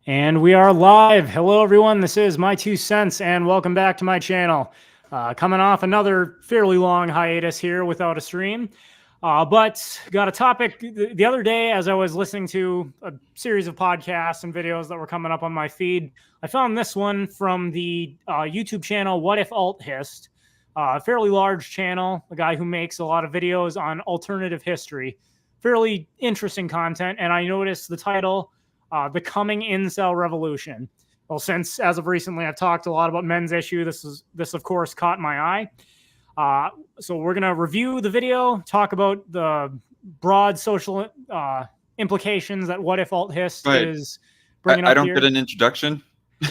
And we are live. Hello, everyone. This is My Two Cents, and welcome back to my channel. Coming off another fairly long hiatus here without a stream. But got a topic the other day as I was listening to a series of podcasts and videos that were coming up on my feed. I found this one from the YouTube channel Whatifalthist, a fairly large channel, a guy who makes a lot of videos on alternative history. Fairly interesting content, and I noticed the title, the Coming Incel Revolution. Well, since as of recently I've talked a lot about men's issue, this of course caught my eye. So we're gonna review the video, talk about the broad social implications that Whatifalthist Right. is bringing up I don't here. get an introduction.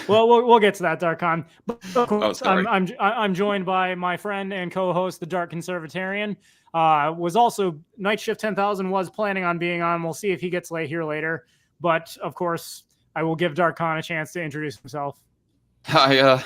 Well, we'll get to that, Darkon. But of course, sorry. I'm joined by my friend and co-host, the Dark Conservatarian. Was also Night Shift 10,000 was planning on being on. We'll see if he gets late here later. But of course, I will give Darkon a chance to introduce himself. I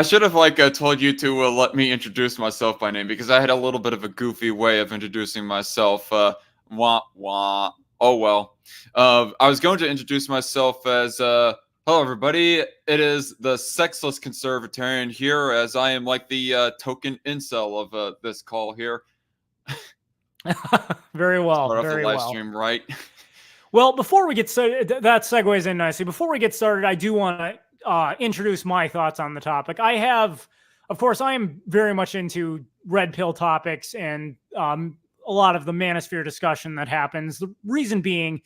should have told you to let me introduce myself by name, because I had a little bit of a goofy way of introducing myself. Oh well. I was going to introduce myself as hello everybody. It is the sexless conservatarian here, as I am like the token incel of this call here. Very well. Start off Very the live well. stream, right? Well, before we get started, that segues in nicely. Before we get started, I do want to introduce my thoughts on the topic. Of course, I am very much into red pill topics and a lot of the manosphere discussion that happens. The reason being,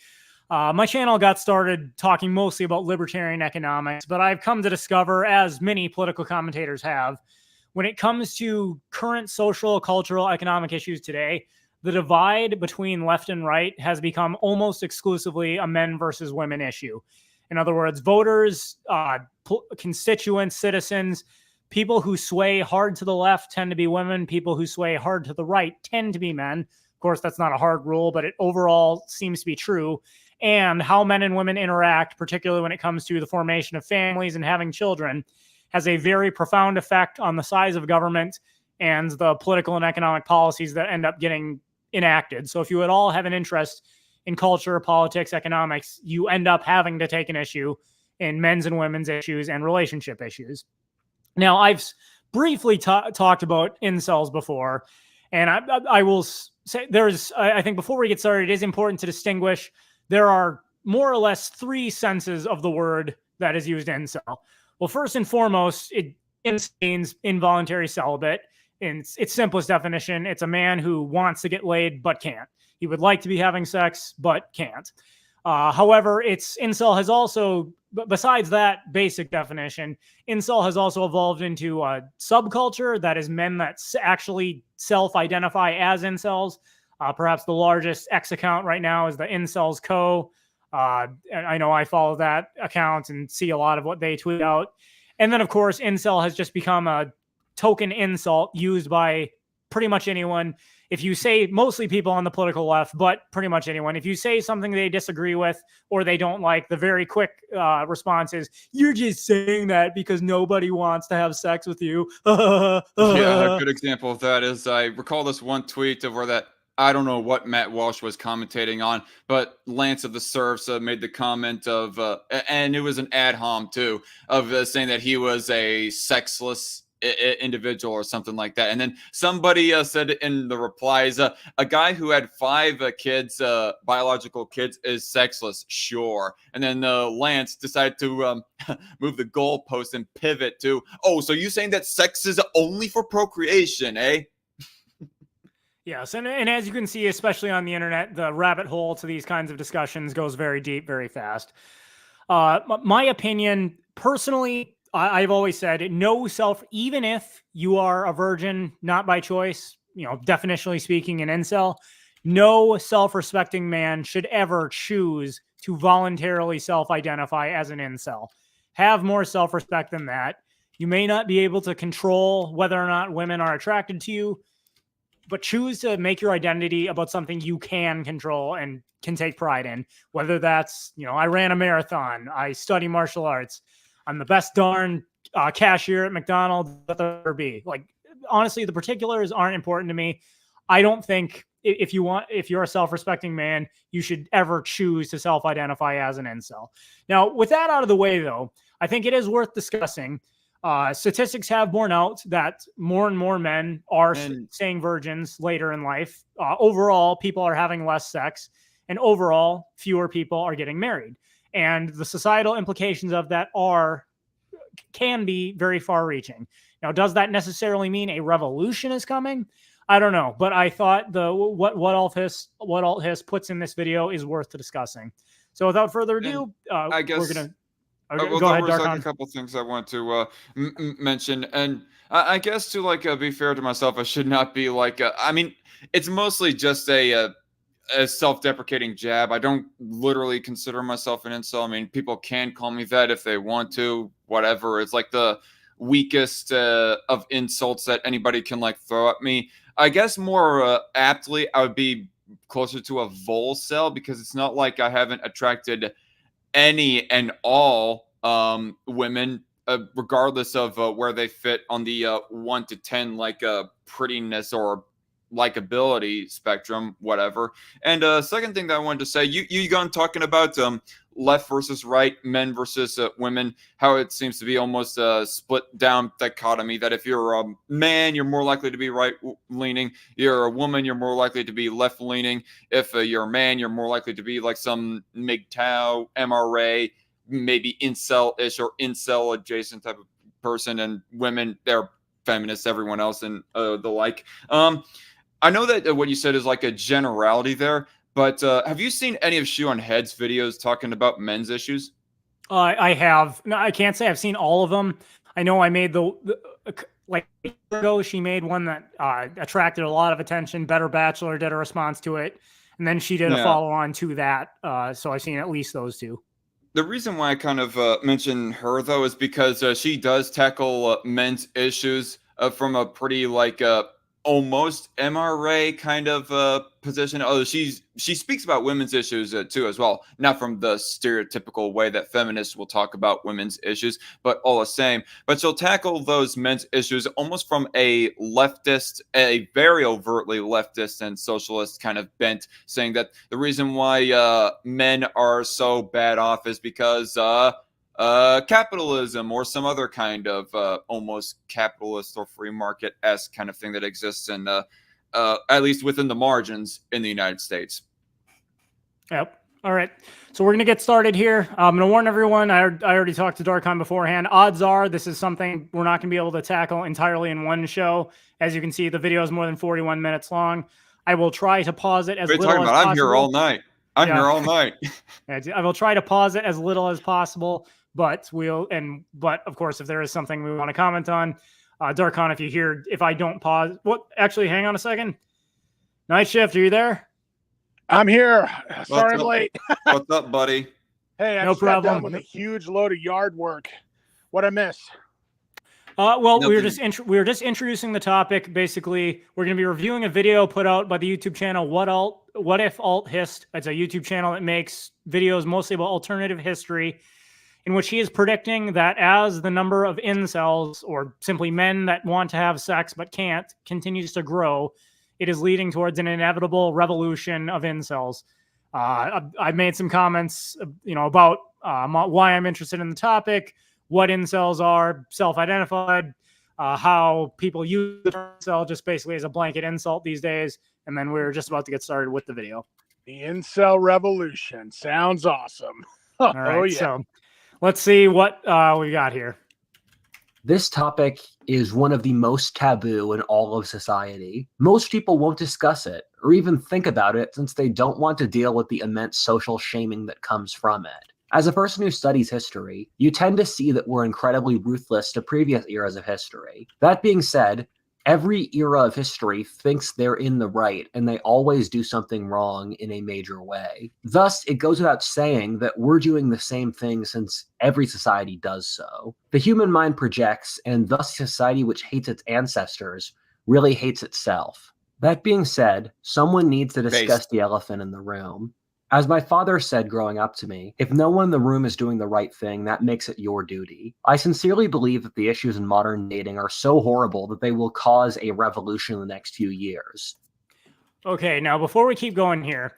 my channel got started talking mostly about libertarian economics, but I've come to discover, as many political commentators have, when it comes to current social, cultural, economic issues today, the divide between left and right has become almost exclusively a men versus women issue. In other words, voters, constituents, citizens, people who sway hard to the left tend to be women. People who sway hard to the right tend to be men. Of course, that's not a hard rule, but it overall seems to be true. And how men and women interact, particularly when it comes to the formation of families and having children, has a very profound effect on the size of government and the political and economic policies that end up getting enacted. So if you at all have an interest in culture, politics, economics, you end up having to take an issue in men's and women's issues and relationship issues. Now, I've briefly talked about incels before, and I will say I think before we get started, it is important to distinguish. There are more or less three senses of the word that is used incel. Well, first and foremost, it means involuntary celibate. In its simplest definition, it's a man who wants to get laid but can't. He would like to be having sex but can't. However, incel has also, besides that basic definition, incel has also evolved into a subculture that is men that actually self-identify as incels. Perhaps the largest X account right now is the Incels Co. I know I follow that account and see a lot of what they tweet out. And then, of course, incel has just become a token insult used by pretty much anyone. If you say, mostly people on the political left, but pretty much anyone, if you say something they disagree with or they don't like, the very quick response is, you're just saying that because nobody wants to have sex with you. Yeah, a good example of that is, I recall this one tweet of where that, I don't know what Matt Walsh was commentating on, but Lance of the Serfs made the comment of, and it was an ad hom too, of saying that he was a sexless individual or something like that. And then somebody said in the replies, a guy who had 5 kids, biological kids, is sexless. Sure. And then Lance decided to move the goalpost and pivot to, oh, so you saying that sex is only for procreation, eh? Yes, and as you can see, especially on the internet, the rabbit hole to these kinds of discussions goes very deep, very fast. My opinion, personally, I've always said, even if you are a virgin, not by choice, definitionally speaking, an incel, no self-respecting man should ever choose to voluntarily self-identify as an incel. Have more self-respect than that. You may not be able to control whether or not women are attracted to you, but choose to make your identity about something you can control and can take pride in. Whether that's, I ran a marathon, I study martial arts, I'm the best darn cashier at McDonald's that there be. Like, honestly, the particulars aren't important to me. I don't think if you're a self-respecting man, you should ever choose to self-identify as an incel. Now, with that out of the way, though, I think it is worth discussing. Statistics have borne out that more and more men are staying virgins later in life. Overall, people are having less sex, and overall, fewer people are getting married. And the societal implications of that can be very far-reaching. Now, does that necessarily mean a revolution is coming? I don't know, but I thought what Whatifalthist puts in this video is worth discussing. So without further ado, I guess we're gonna well, go ahead, there was Darkon. a couple things I want to mention, and I guess to be fair to myself, I should not be I mean, it's mostly just a self-deprecating jab. I don't literally consider myself an incel. I mean, people can call me that if they want to. Whatever. It's like the weakest of insults that anybody can throw at me. I guess more aptly, I would be closer to a volcel, because it's not like I haven't attracted any and all women, regardless of where they fit on the 1 to 10 prettiness or likability spectrum, whatever. And second thing that I wanted to say, you got talking about left versus right, men versus women, how it seems to be almost a split down dichotomy, that if you're a man, you're more likely to be right leaning. You're a woman, you're more likely to be left leaning. If you're a man, you're more likely to be like some MGTOW, MRA, maybe incel-ish or incel adjacent type of person. And women, they're feminists, everyone else, and the like. I know that what you said is like a generality there, but have you seen any of Shoe on Head's videos talking about men's issues? I have. No, I can't say I've seen all of them. I know I made like a year ago, she made one that attracted a lot of attention. Better Bachelor did a response to it, and then she did a follow-on to that. So I've seen at least those two. The reason why I kind of mention her, though, is because she does tackle men's issues from a pretty almost MRA kind of position. Oh, she speaks about women's issues too as well, not from the stereotypical way that feminists will talk about women's issues, but all the same. But she'll tackle those men's issues almost from a leftist, a very overtly leftist and socialist kind of bent, saying that the reason why men are so bad off is because capitalism or some other kind of almost capitalist or free market-esque kind of thing that exists in at least within the margins in the United States. Yep. All right. So we're going to get started here. I'm going to warn everyone. I already talked to Darkon beforehand. Odds are this is something we're not going to be able to tackle entirely in one show. As you can see, the video is more than 41 minutes long. I will try to pause it as little as possible. I'm here all night. I'm here all night. I will try to pause it as little as possible. But of course, if there is something we want to comment on, Darkon, if I don't pause, actually, hang on a second. Night Shift, are you there? I'm here. Sorry I'm late. What's up, buddy? Hey, I no just got problem. done with a huge load of yard work. What'd I miss? Well, we were just introducing the topic. Basically, we're going to be reviewing a video put out by the YouTube channel Whatifalthist. It's a YouTube channel that makes videos mostly about alternative history, in which he is predicting that as the number of incels, or simply men that want to have sex but can't, continues to grow, it is leading towards an inevitable revolution of incels. I've made some comments, about why I'm interested in the topic, what incels are, self-identified, how people use the term incel just basically as a blanket insult these days, and then we're just about to get started with the video. The Incel Revolution sounds awesome. All right, so let's see what we got here. This topic is one of the most taboo in all of society. Most people won't discuss it or even think about it since they don't want to deal with the immense social shaming that comes from it. As a person who studies history, you tend to see that we're incredibly ruthless to previous eras of history. That being said, every era of history thinks they're in the right, and they always do something wrong in a major way. Thus, it goes without saying that we're doing the same thing since every society does so. The human mind projects, and thus society which hates its ancestors really hates itself. That being said, someone needs to discuss the elephant in the room. As my father said growing up to me, if no one in the room is doing the right thing, that makes it your duty. I sincerely believe that the issues in modern dating are so horrible that they will cause a revolution in the next few years. Okay, now before we keep going here,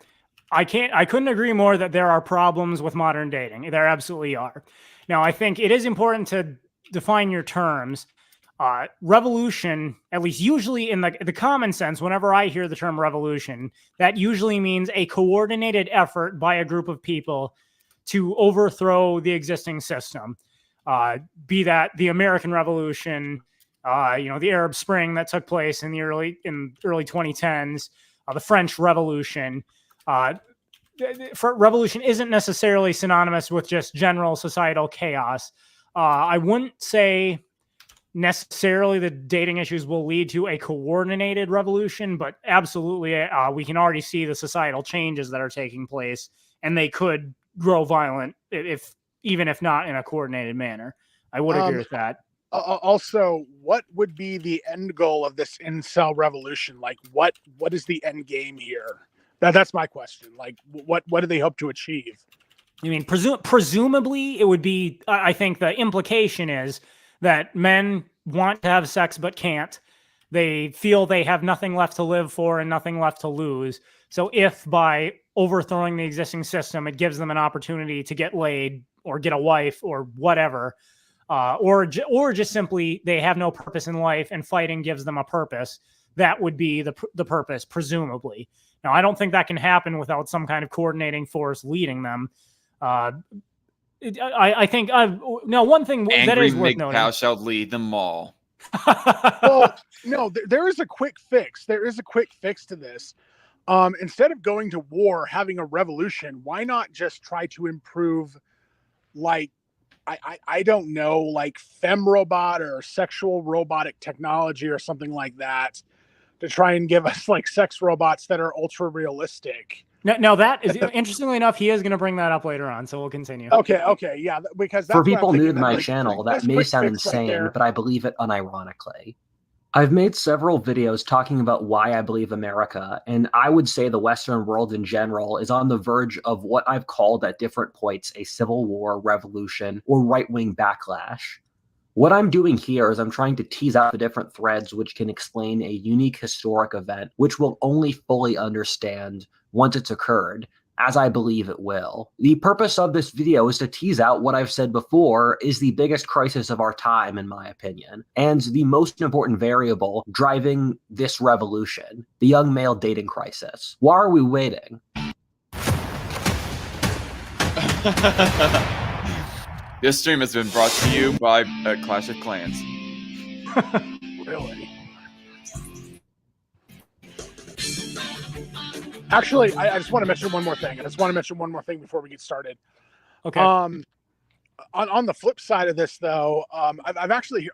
I couldn't agree more that there are problems with modern dating. There absolutely are. Now, I think it is important to define your terms. Revolution, at least usually in the common sense, whenever I hear the term revolution, that usually means a coordinated effort by a group of people to overthrow the existing system. Be that the American Revolution, the Arab Spring that took place in the early 2010s, the French Revolution. For revolution isn't necessarily synonymous with just general societal chaos. I wouldn't say necessarily the dating issues will lead to a coordinated revolution, but absolutely we can already see the societal changes that are taking place, and they could grow violent even if not in a coordinated manner. I would agree with that. Also, what would be the end goal of this incel revolution? Like, what is the end game here? That's my question. Like, what do they hope to achieve? I mean, presumably it would be, I think the implication is that men want to have sex but can't. They feel they have nothing left to live for and nothing left to lose. So if by overthrowing the existing system, it gives them an opportunity to get laid or get a wife or whatever, or just simply they have no purpose in life and fighting gives them a purpose, that would be the purpose, presumably. Now, I don't think that can happen without some kind of coordinating force leading them. I think now one thing that is worth noting. Thou shalt lead them all. Well, no, there is a quick fix. There is a quick fix to this. Instead of going to war, having a revolution, why not just try to improve, like, I don't know, like femrobot or sexual robotic technology or something like that, to try and give us like sex robots that are ultra realistic. No, that is interestingly enough, he is going to bring that up later on, so we'll continue. Okay, yeah, because that's for people new to my like, channel, that may sound insane, but I believe it unironically. I've made several videos talking about why I believe America, and I would say the Western world in general, is on the verge of what I've called at different points a civil war, revolution, or right-wing backlash. What I'm doing here is I'm trying to tease out the different threads which can explain a unique historic event, which we'll only fully understand once it's occurred, as I believe it will. The purpose of this video is to tease out what I've said before is the biggest crisis of our time, in my opinion, and the most important variable driving this revolution, the young male dating crisis. Why are we waiting? This stream has been brought to you by Clash of Clans. Really? Actually, I just want to mention one more thing. Before we get started. Okay. On the flip side of this, though, I've actually,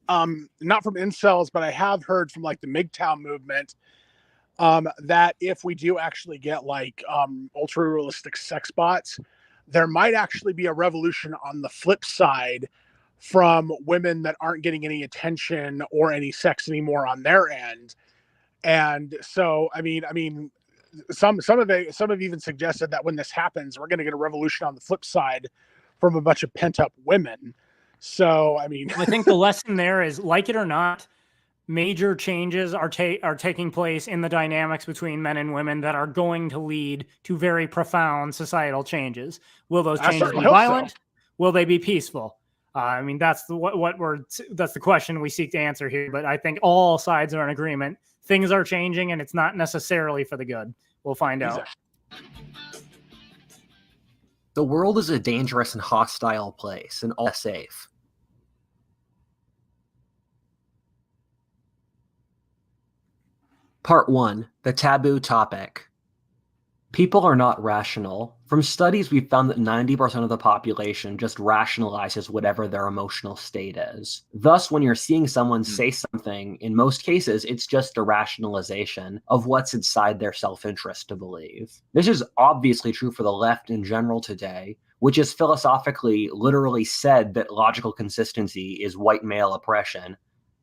not from incels, but I have heard from like the MGTOW movement, that if we do actually get like ultra realistic sex bots, there might actually be a revolution on the flip side from women that aren't getting any attention or any sex anymore on their end. And so, I mean, some have even suggested that when this happens, we're going to get a revolution on the flip side from a bunch of pent up women. So, I mean, I think the lesson there is, like it or not, major changes are taking place in the dynamics between men and women that are going to lead to very profound societal changes. Will those changes be violent? So. Will they be peaceful? I mean, that's that's the question we seek to answer here. But I think all sides are in agreement. Things are changing, and it's not necessarily for the good. We'll find out. The world is a dangerous and hostile place, and all safe. Part 1. The taboo topic. People are not rational. From studies, we've found that 90% of the population just rationalizes whatever their emotional state is. Thus, when you're seeing someone say something, in most cases, it's just a rationalization of what's inside their self-interest to believe. This is obviously true for the left in general today, which is philosophically literally said that logical consistency is white male oppression,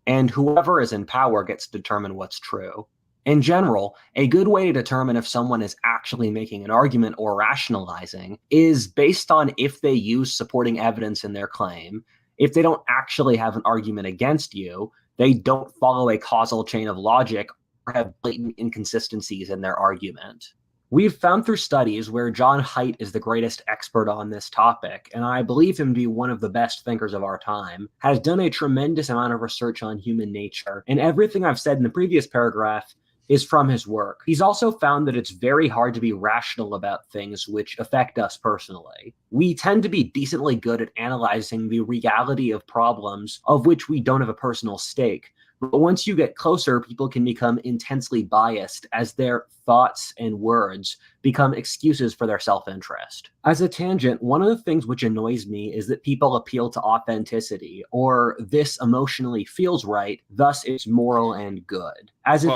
and whoever is in power gets to determine what's true. In general, a good way to determine if someone is actually making an argument or rationalizing is based on if they use supporting evidence in their claim. If they don't actually have an argument against you, they don't follow a causal chain of logic, or have blatant inconsistencies in their argument. We've found through studies where John Haidt is the greatest expert on this topic, and I believe him to be one of the best thinkers of our time, has done a tremendous amount of research on human nature, and everything I've said in the previous paragraph is from his work. He's also found that it's very hard to be rational about things which affect us personally. We tend to be decently good at analyzing the reality of problems of which we don't have a personal stake. But once you get closer, people can become intensely biased as their thoughts and words become excuses for their self-interest. As a tangent, one of the things which annoys me is that people appeal to authenticity, or this emotionally feels right, thus it's moral and good. As if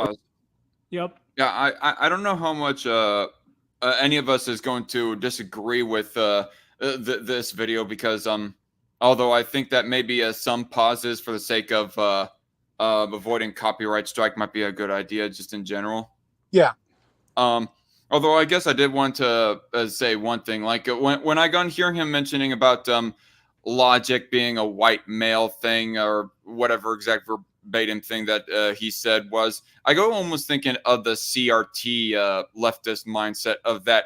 Yep. Yeah, I don't know how much any of us is going to disagree with this video, because although I think that maybe some pauses for the sake of avoiding copyright strike might be a good idea just in general. Yeah. Although I guess I did want to say one thing, like when I got hearing him mentioning about logic being a white male thing, or whatever exact verbatim thing that he said was, I go almost thinking of the CRT leftist mindset of that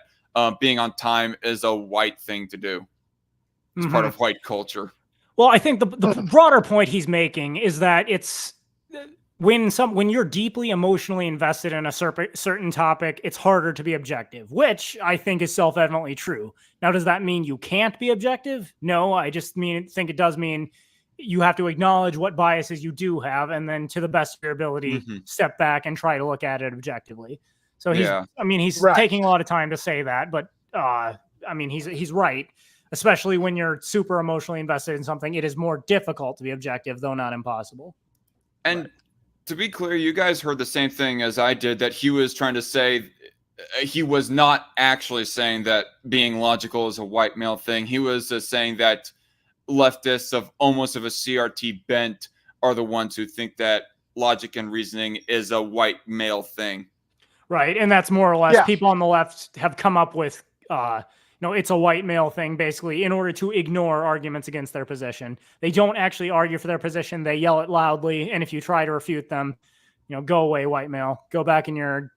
being on time is a white thing to do. It's part of white culture. Well, I think the broader point he's making is that it's when you're deeply emotionally invested in a certain topic, it's harder to be objective, which I think is self-evidently true. Now, does that mean you can't be objective? No, I just think it does mean you have to acknowledge what biases you do have, and then to the best of your ability, step back and try to look at it objectively. So he's taking a lot of time to say that, but he's right. Especially when you're super emotionally invested in something, it is more difficult to be objective, though not impossible. And to be clear, you guys heard the same thing as I did, that he was trying to say, he was not actually saying that being logical is a white male thing. He was saying that leftists of almost of a CRT bent are the ones who think that logic and reasoning is a white male thing. Right. And that's more or less people on the left have come up with, it's a white male thing, basically, in order to ignore arguments against their position. They don't actually argue for their position. They yell it loudly. And if you try to refute them, go away, white male. Go back in your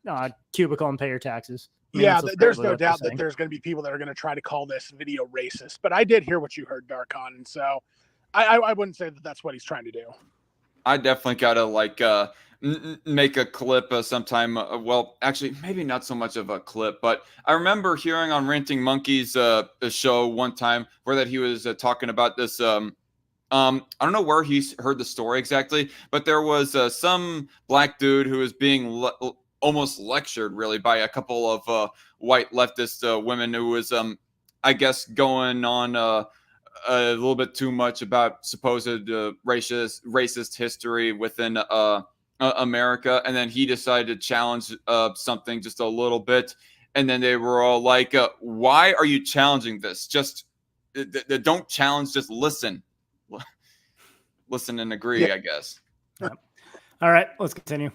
cubicle and pay your taxes. There's no doubt that there's going to be people that are going to try to call this video racist. But I did hear what you heard, Darkon. And so I wouldn't say that that's what he's trying to do. I definitely got to make a clip sometime. Well, actually, maybe not so much of a clip, but I remember hearing on Ranting Monkey's show one time where that he was talking about this. I don't know where he heard the story exactly, but there was some black dude who was being almost lectured really by a couple of white leftist women who was, I guess, going on a little bit too much about supposed racist history within America, and then he decided to challenge something just a little bit, and then they were all like, why are you challenging this? Just don't challenge, just listen and agree, I guess. All right, let's continue.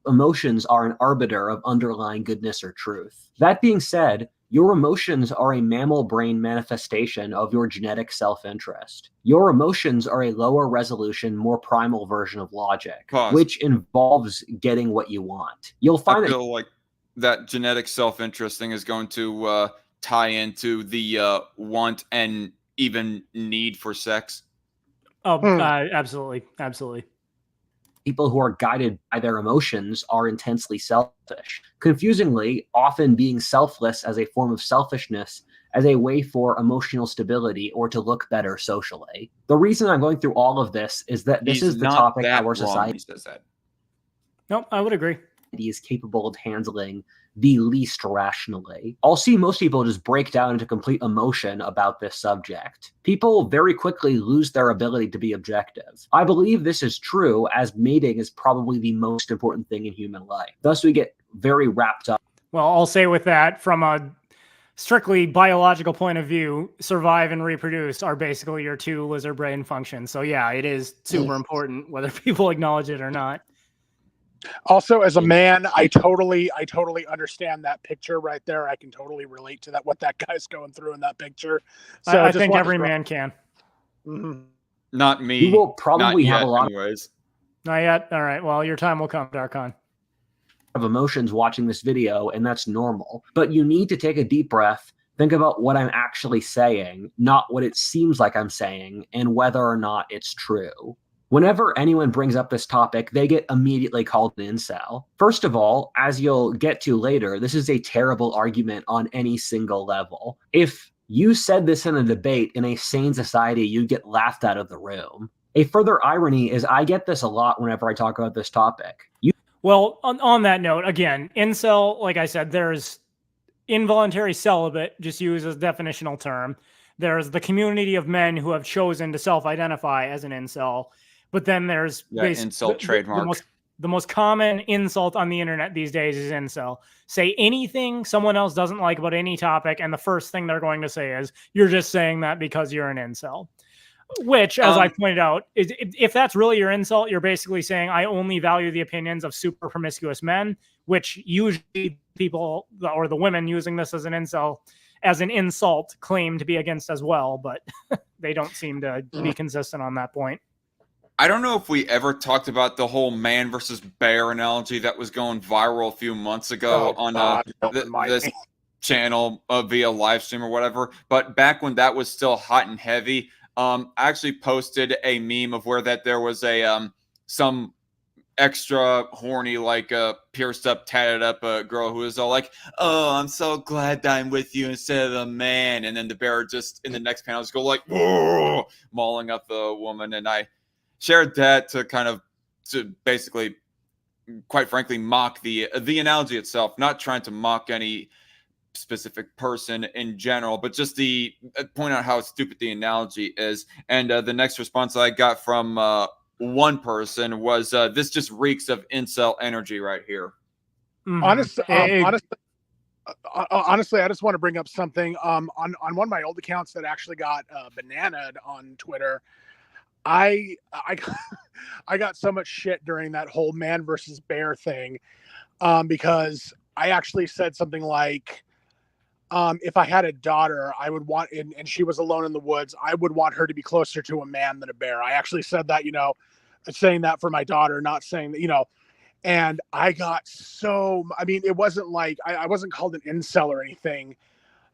Emotions are an arbiter of underlying goodness or truth. That being said, your emotions are a mammal brain manifestation of your genetic self-interest. Your emotions are a lower resolution, more primal version of logic, which involves getting what you want. You'll find I feel like that genetic self-interest thing is going to tie into the want and even need for sex. Oh, absolutely. Absolutely. People who are guided by their emotions are intensely selfish. Confusingly, often being selfless as a form of selfishness as a way for emotional stability or to look better socially. The reason I'm going through all of this is that this is the topic our society says that. Nope, I would agree. Is capable of handling the least rationally. I'll see most people just break down into complete emotion about this subject. People very quickly lose their ability to be objective. I believe this is true, as mating is probably the most important thing in human life. Thus, we get very wrapped up. Well, I'll say with that, from a strictly biological point of view, survive and reproduce are basically your two lizard brain functions. So yeah, it is super important, whether people acknowledge it or not. Also, as a man, I totally understand that picture right there. I can totally relate to that, what that guy's going through in that picture. So I think every man can. Mm-hmm. Not me. You will probably have a lot. Anyways. Not yet. All right. Well, your time will come, Darkon. of emotions watching this video, and that's normal. But you need to take a deep breath, think about what I'm actually saying, not what it seems like I'm saying, and whether or not it's true. Whenever anyone brings up this topic, they get immediately called an incel. First of all, as you'll get to later, this is a terrible argument on any single level. If you said this in a debate in a sane society, you'd get laughed out of the room. A further irony is I get this a lot whenever I talk about this topic. Well, on that note, again, incel, like I said, there's involuntary celibate, just used as a definitional term. There's the community of men who have chosen to self-identify as an incel. But then there's insult trademark. The most common insult on the internet these days is incel. Say anything someone else doesn't like about any topic, and the first thing they're going to say is, you're just saying that because you're an incel. Which, as I pointed out, is if that's really your insult, you're basically saying, I only value the opinions of super promiscuous men, which usually people, or the women using this as an incel, as an insult, claim to be against as well, but they don't seem to be consistent on that point. I don't know if we ever talked about the whole man versus bear analogy that was going viral a few months ago on this channel via live stream or whatever. But back when that was still hot and heavy, I actually posted a meme of where that there was a some extra horny, like pierced up, tatted up girl who was all like, "Oh, I'm so glad that I'm with you instead of a man," and then the bear just in the next panel just go like, "Whoa," mauling up the woman, and I shared that to basically, quite frankly, mock the analogy itself, not trying to mock any specific person in general, but just the point out how stupid the analogy is. And the next response I got from one person was, "This just reeks of incel energy right here." Honestly, I just want to bring up something. On one of my old accounts that actually got bananaed on Twitter, I got so much shit during that whole man versus bear thing, because I actually said something like, if I had a daughter, I would want, and she was alone in the woods, I would want her to be closer to a man than a bear. I actually said that, saying that for my daughter, not saying that, and I got it wasn't like, I wasn't called an incel or anything,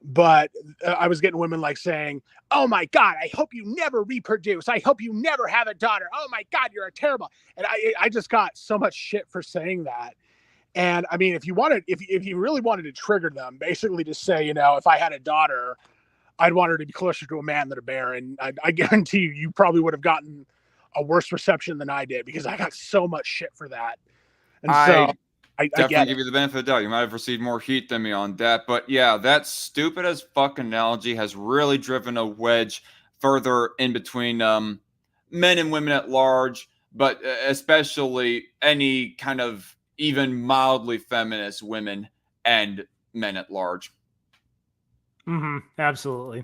but I was getting women like saying, "Oh my God, I hope you never reproduce. I hope you never have a daughter. Oh my God, you're a terrible." And I just got so much shit for saying that. And I mean, if you really wanted to trigger them, basically just say, if I had a daughter, I'd want her to be closer to a man than a bear. And I guarantee you probably would have gotten a worse reception than I did, because I got so much shit for that. And I definitely give you the benefit of the doubt. You might have received more heat than me on that. But yeah, that stupid as fuck analogy has really driven a wedge further in between men and women at large, but especially any kind of even mildly feminist women and men at large. Absolutely.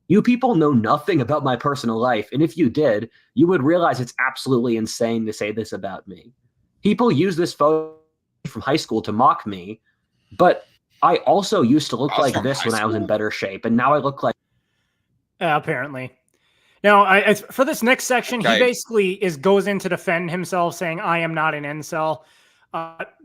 You people know nothing about my personal life, and if you did, you would realize it's absolutely insane to say this about me. People use this photo from high school to mock me, but I also used to look like this when I was in better shape, and now I look like... Apparently. Now, for this next section, he basically goes in to defend himself, saying, "I am not an incel."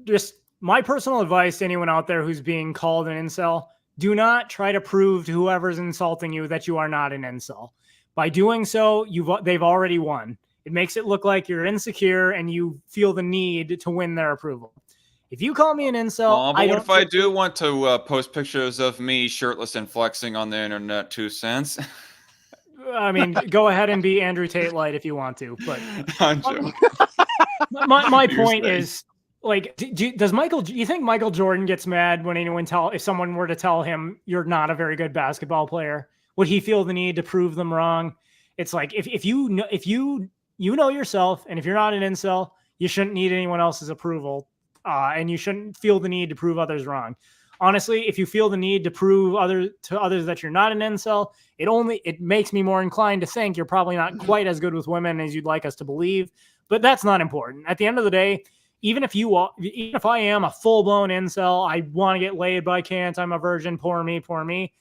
Just my personal advice to anyone out there who's being called an incel: do not try to prove to whoever's insulting you that you are not an incel. By doing so, they've already won. It makes it look like you're insecure and you feel the need to win their approval. If you call me an incel, but what if I do want to post pictures of me shirtless and flexing on the internet? 2 cents. I mean, go ahead and be Andrew Tate Light if you want to. But my point is, like, do you think Michael Jordan gets mad when if someone were to tell him you're not a very good basketball player? Would he feel the need to prove them wrong? It's like, if you know yourself, and if you're not an incel, you shouldn't need anyone else's approval, and you shouldn't feel the need to prove others wrong. Honestly, if you feel the need to prove to others that you're not an incel, it makes me more inclined to think you're probably not quite as good with women as you'd like us to believe. But that's not important. At the end of the day, even if I am a full-blown incel, I want to get laid, but I can't, I'm a virgin, poor me,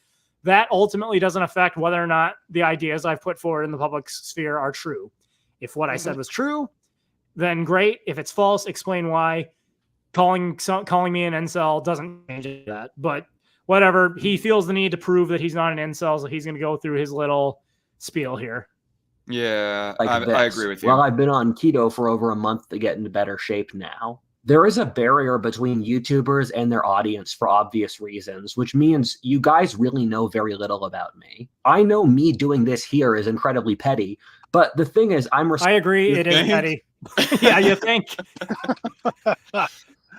that ultimately doesn't affect whether or not the ideas I've put forward in the public sphere are true. If what I said was true, then great. If it's false, explain why. calling me an incel doesn't change that. But whatever, he feels the need to prove that he's not an incel, so he's going to go through his little spiel here. Yeah, Like I agree with you. Well, I've been on keto for over a month to get into better shape now. There is a barrier between YouTubers and their audience for obvious reasons, which means you guys really know very little about me. I know me doing this here is incredibly petty, but the thing is, I agree, it is petty. Yeah, you think?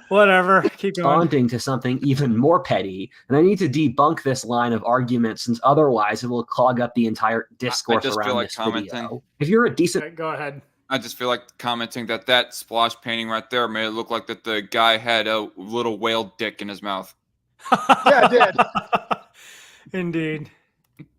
Whatever, keep going. Responding to something even more petty, and I need to debunk this line of argument since otherwise it will clog up the entire discourse around this video. If you're a decent... Okay, go ahead. I just feel like commenting that splash painting right there made it look like that the guy had a little whale dick in his mouth. Yeah, it did. Indeed.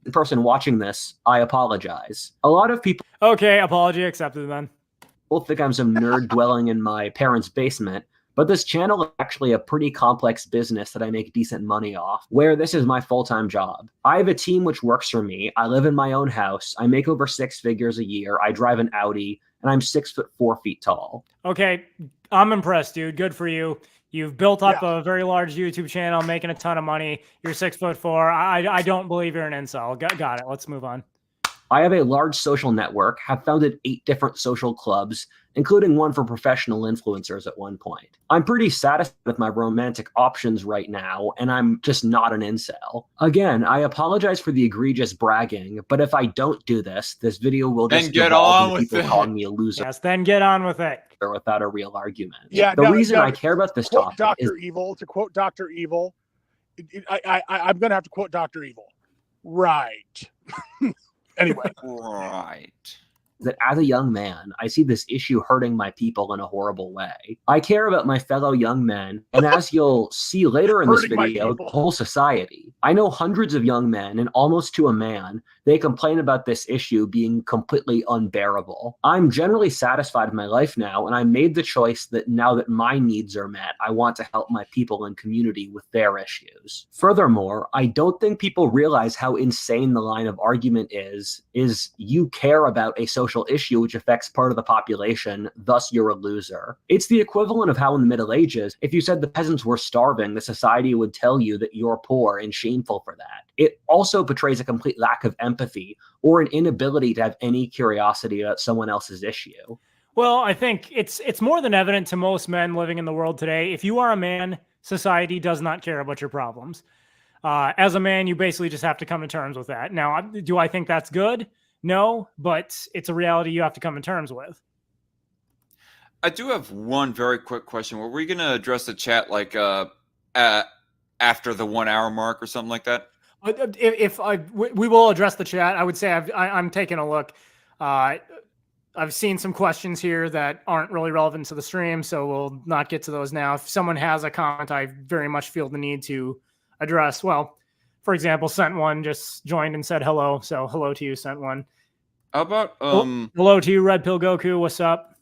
The person watching this, I apologize. A lot of people... Okay, apology accepted then. People think I'm some nerd dwelling in my parents' basement, but this channel is actually a pretty complex business that I make decent money off, where this is my full-time job. I have a team which works for me. I live in my own house. I make over 6 figures a year. I drive an Audi, and I'm 6'4" tall. Okay, I'm impressed, dude. Good for you. You've built up a very large YouTube channel, making a ton of money. You're 6'4". I don't believe you're an incel. Got it. Let's move on. I have a large social network, have founded 8 different social clubs, including one for professional influencers at one point. I'm pretty satisfied with my romantic options right now, and I'm just not an incel. Again, I apologize for the egregious bragging, but if I don't do this, this video will just get on with people it. calling me a loser. Yes, then get on with it. Without a real argument. Yeah, the reason I care about this topic is... To quote Dr. Evil, I'm going to have to quote Dr. Evil. Right. Anyway. Right. That as a young man, I see this issue hurting my people in a horrible way. I care about my fellow young men, and as you'll see later in this video, the whole society. I know hundreds of young men, and almost to a man, they complain about this issue being completely unbearable. I'm generally satisfied with my life now, and I made the choice that now that my needs are met, I want to help my people and community with their issues. Furthermore, I don't think people realize how insane the line of argument is you care about a social issue which affects part of the population, thus you're a loser. It's the equivalent of how in the Middle Ages, if you said the peasants were starving, the society would tell you that you're poor and shameful for that. It also betrays a complete lack of empathy or an inability to have any curiosity about someone else's issue. Well, I think it's more than evident to most men living in the world today. If you are a man, society does not care about your problems. As a man, you basically just have to come to terms with that. Now, do I think that's good? No, but it's a reality you have to come to terms with. I do have one very quick question. Were we going to address the chat like after the 1 hour mark or something like that? We will address the chat. I would say I'm taking a look. I've seen some questions here that aren't really relevant to the stream, so we'll not get to those now. If someone has a comment, I very much feel the need to address. Well, for example, Sent One just joined and said hello, so hello to you, Sent One. How about hello to you, Red Pill Goku. What's up?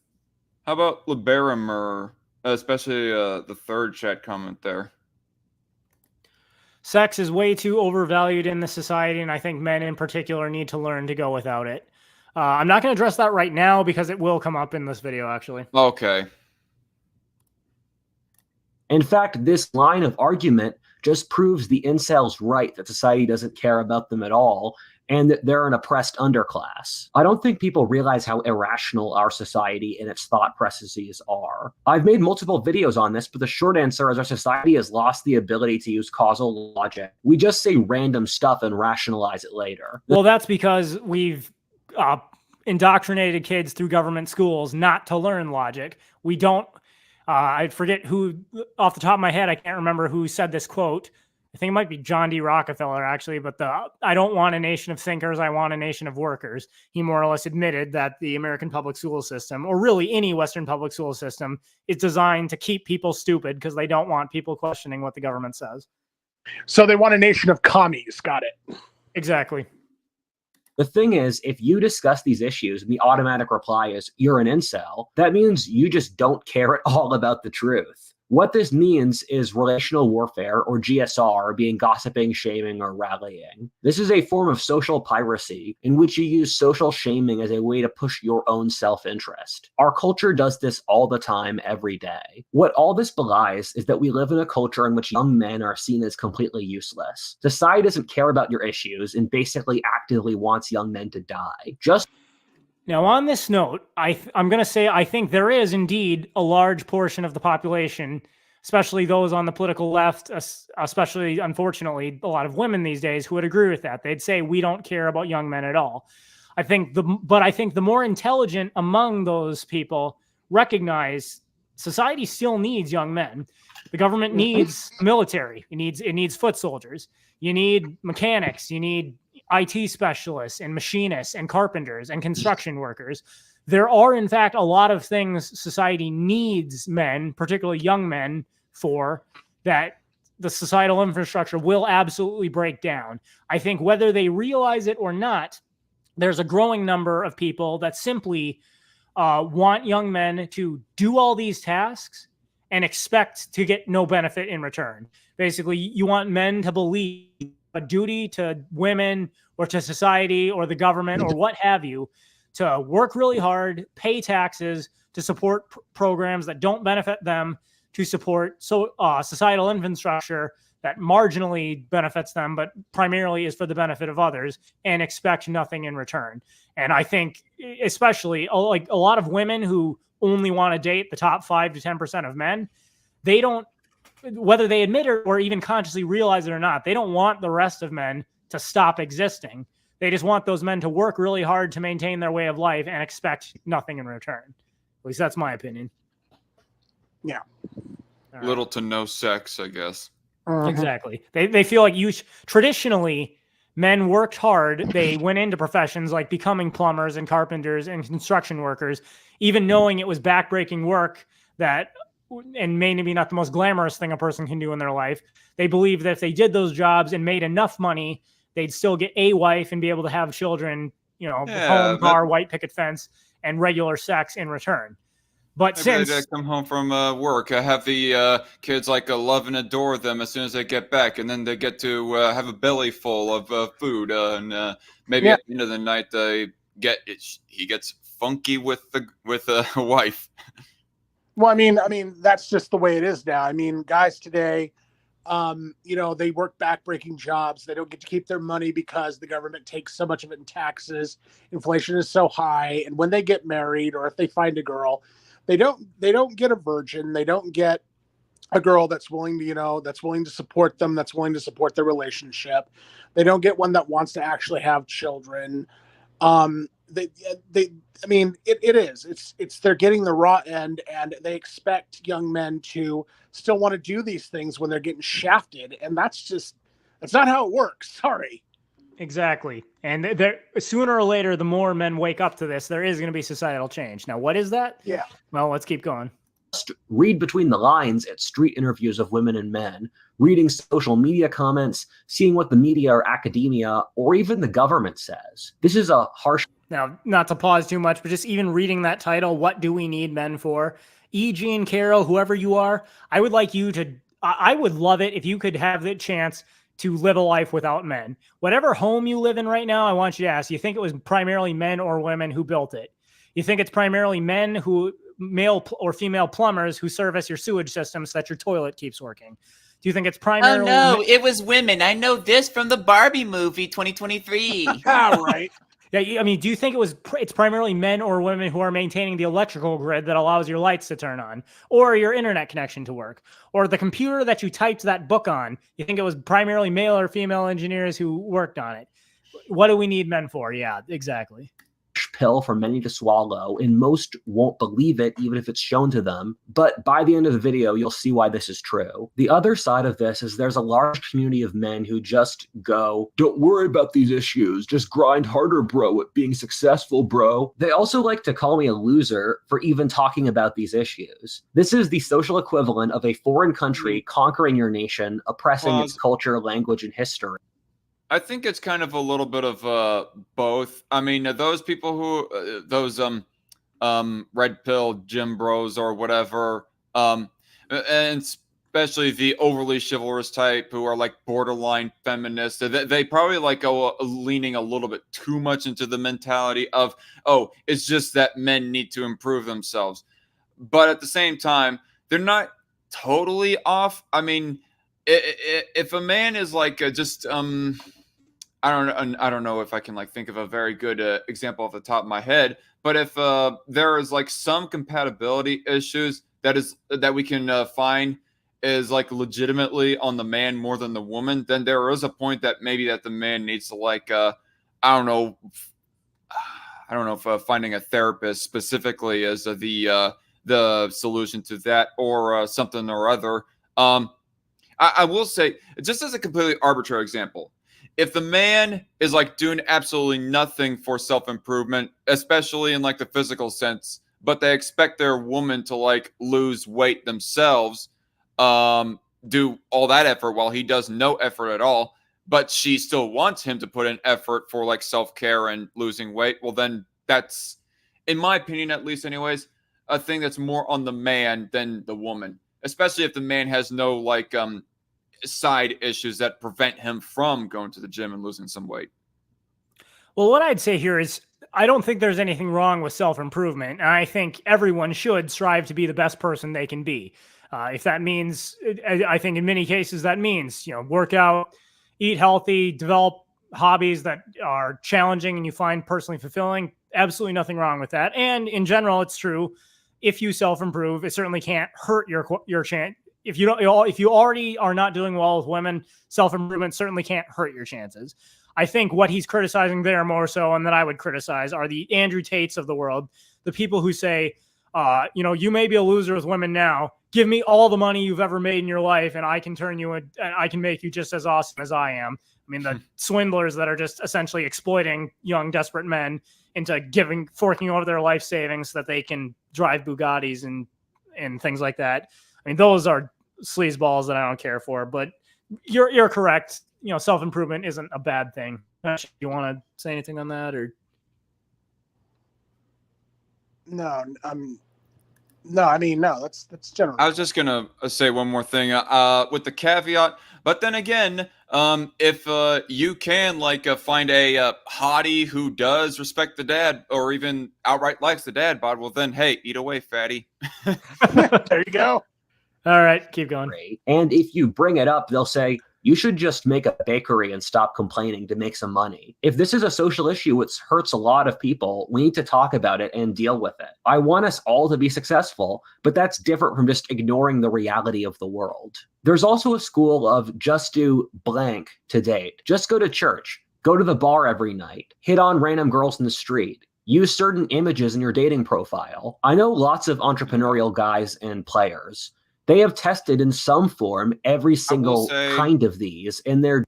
How about Liberimer, especially the third chat comment there? Sex is way too overvalued in the society, and I think men in particular need to learn to go without it. I'm not going to address that right now because it will come up in this video, actually. Okay. In fact, this line of argument just proves the incels right that society doesn't care about them at all and that they're an oppressed underclass. I don't think people realize how irrational our society and its thought processes are. I've made multiple videos on this, but the short answer is our society has lost the ability to use causal logic. We just say random stuff and rationalize it later. Well, that's because we've indoctrinated kids through government schools not to learn logic. We don't I forget who, off the top of my head, I can't remember who said this quote. I think it might be John D. Rockefeller, actually, but I don't want a nation of thinkers, I want a nation of workers. He more or less admitted that the American public school system, or really any Western public school system, is designed to keep people stupid because they don't want people questioning what the government says. So they want a nation of commies. Got it. Exactly. The thing is, if you discuss these issues and the automatic reply is, you're an incel, that means you just don't care at all about the truth. What this means is relational warfare, or GSR, being gossiping, shaming, or rallying. This is a form of social piracy in which you use social shaming as a way to push your own self-interest. Our culture does this all the time, every day. What all this belies is that we live in a culture in which young men are seen as completely useless. Society doesn't care about your issues and basically actively wants young men to die. Now, on this note, I'm going to say I think there is indeed a large portion of the population, especially those on the political left, especially, unfortunately, a lot of women these days who would agree with that. They'd say we don't care about young men at all. But I think the more intelligent among those people recognize society still needs young men. The government needs military. It needs foot soldiers. You need mechanics. You need IT specialists and machinists and carpenters and construction workers. There are, in fact, a lot of things society needs men, particularly young men, for that the societal infrastructure will absolutely break down. I think whether they realize it or not, there's a growing number of people that simply want young men to do all these tasks and expect to get no benefit in return. Basically, you want men to believe a duty to women or to society or the government or what have you to work really hard, pay taxes, to support programs that don't benefit them, to support societal infrastructure that marginally benefits them, but primarily is for the benefit of others, and expect nothing in return. And I think especially like a lot of women who only want to date the top 5 to 10% of men, they don't, whether they admit it or even consciously realize it or not, they don't want the rest of men to stop existing. They just want those men to work really hard to maintain their way of life and expect nothing in return. At least that's my opinion. Yeah. Right. Little to no sex, I guess. Exactly. They feel like traditionally men worked hard. They went into professions like becoming plumbers and carpenters and construction workers, even knowing it was backbreaking work that, and maybe not the most glamorous thing a person can do in their life. They believe that if they did those jobs and made enough money, they'd still get a wife and be able to have children, home, car, white picket fence, and regular sex in return. But Maybe since they come home from work, have the kids love and adore them as soon as they get back, and then they get to have a belly full of food, and maybe at the end of the night he gets funky with a wife. Well, I mean, that's just the way it is now. I mean, guys today, they work backbreaking jobs. They don't get to keep their money because the government takes so much of it in taxes. Inflation is so high, and when they get married or if they find a girl, they don't get a virgin. They don't get a girl that's willing to support them, that's willing to support their relationship. They don't get one that wants to actually have children. They're getting the raw end, and they expect young men to still want to do these things when they're getting shafted. And that's not how it works. Sorry. Exactly. And sooner or later, the more men wake up to this, there is going to be societal change. Now, what is that? Yeah. Well, let's keep going. Just read between the lines at street interviews of women and men, reading social media comments, seeing what the media or academia or even the government says. This is a harsh... Now, not to pause too much, but just even reading that title, what do we need men for? E.G. and Carol, whoever you are, I would love it if you could have the chance to live a life without men. Whatever home you live in right now, I want you to ask, you think it was primarily men or women who built it? You think it's primarily men male or female plumbers who service your sewage system so that your toilet keeps working? Do you think it's primarily... Oh, no, it was women. I know this from the Barbie movie 2023. Right. Yeah, I mean, do you think it's primarily men or women who are maintaining the electrical grid that allows your lights to turn on, or your internet connection to work, or the computer that you typed that book on? You think it was primarily male or female engineers who worked on it? What do we need men for? Yeah, exactly. Pill for many to swallow, and most won't believe it even if it's shown to them. But by the end of the video, you'll see why this is true. The other side of this is there's a large community of men who just go, don't worry about these issues, just grind harder, bro, at being successful, bro. They also like to call me a loser for even talking about these issues. This is the social equivalent of a foreign country conquering your nation, oppressing its culture, language, and history. I think it's kind of a little bit of both. I mean, those people who those red pill gym bros or whatever, and especially the overly chivalrous type who are like borderline feminists. They probably like go leaning a little bit too much into the mentality of, oh, it's just that men need to improve themselves. But at the same time, they're not totally off. I mean, if a man is like just I don't know if I can like think of a very good example off the top of my head, but if there is like some compatibility issues that we can find is like legitimately on the man more than the woman, then there is a point that maybe that the man needs to like I don't know if finding a therapist specifically is the solution to that, or something or other. I will say, just as a completely arbitrary example, if the man is like doing absolutely nothing for self-improvement, especially in like the physical sense, but they expect their woman to like lose weight themselves, do all that effort while he does no effort at all, but she still wants him to put in effort for like self-care and losing weight, well then that's, in my opinion at least anyways, a thing that's more on the man than the woman, especially if the man has no like side issues that prevent him from going to the gym and losing some weight. Well, what I'd say here is I don't think there's anything wrong with self-improvement. And I think everyone should strive to be the best person they can be. If that means, I think in many cases that means, work out, eat healthy, develop hobbies that are challenging and you find personally fulfilling. Absolutely nothing wrong with that. And in general, it's true. If you self-improve, it certainly can't hurt your chance. If you already are not doing well with women, self-improvement certainly can't hurt your chances. I think what he's criticizing there more so, and that I would criticize, are the Andrew Tates of the world, the people who say, you may be a loser with women now. Give me all the money you've ever made in your life, and I can I can make you just as awesome as I am. I mean, the swindlers that are just essentially exploiting young, desperate men into forking over their life savings so that they can drive Bugattis and things like that. I mean, those are sleazeballs that I don't care for, but you're correct. Self-improvement isn't a bad thing. You want to say anything on that, or? No, no, that's general. I was just gonna say one more thing with the caveat, but then again, if you can like find a hottie who does respect the dad or even outright likes the dad bod, well then hey, eat away, fatty. There you go. All right, keep going. And if you bring it up, they'll say, you should just make a bakery and stop complaining to make some money. If this is a social issue which hurts a lot of people, we need to talk about it and deal with it. I want us all to be successful, but that's different from just ignoring the reality of the world. There's also a school of just do blank to date. Just go to church, go to the bar every night, hit on random girls in the street, use certain images in your dating profile. I know lots of entrepreneurial guys and players. They have tested in some form every single kind of these in their.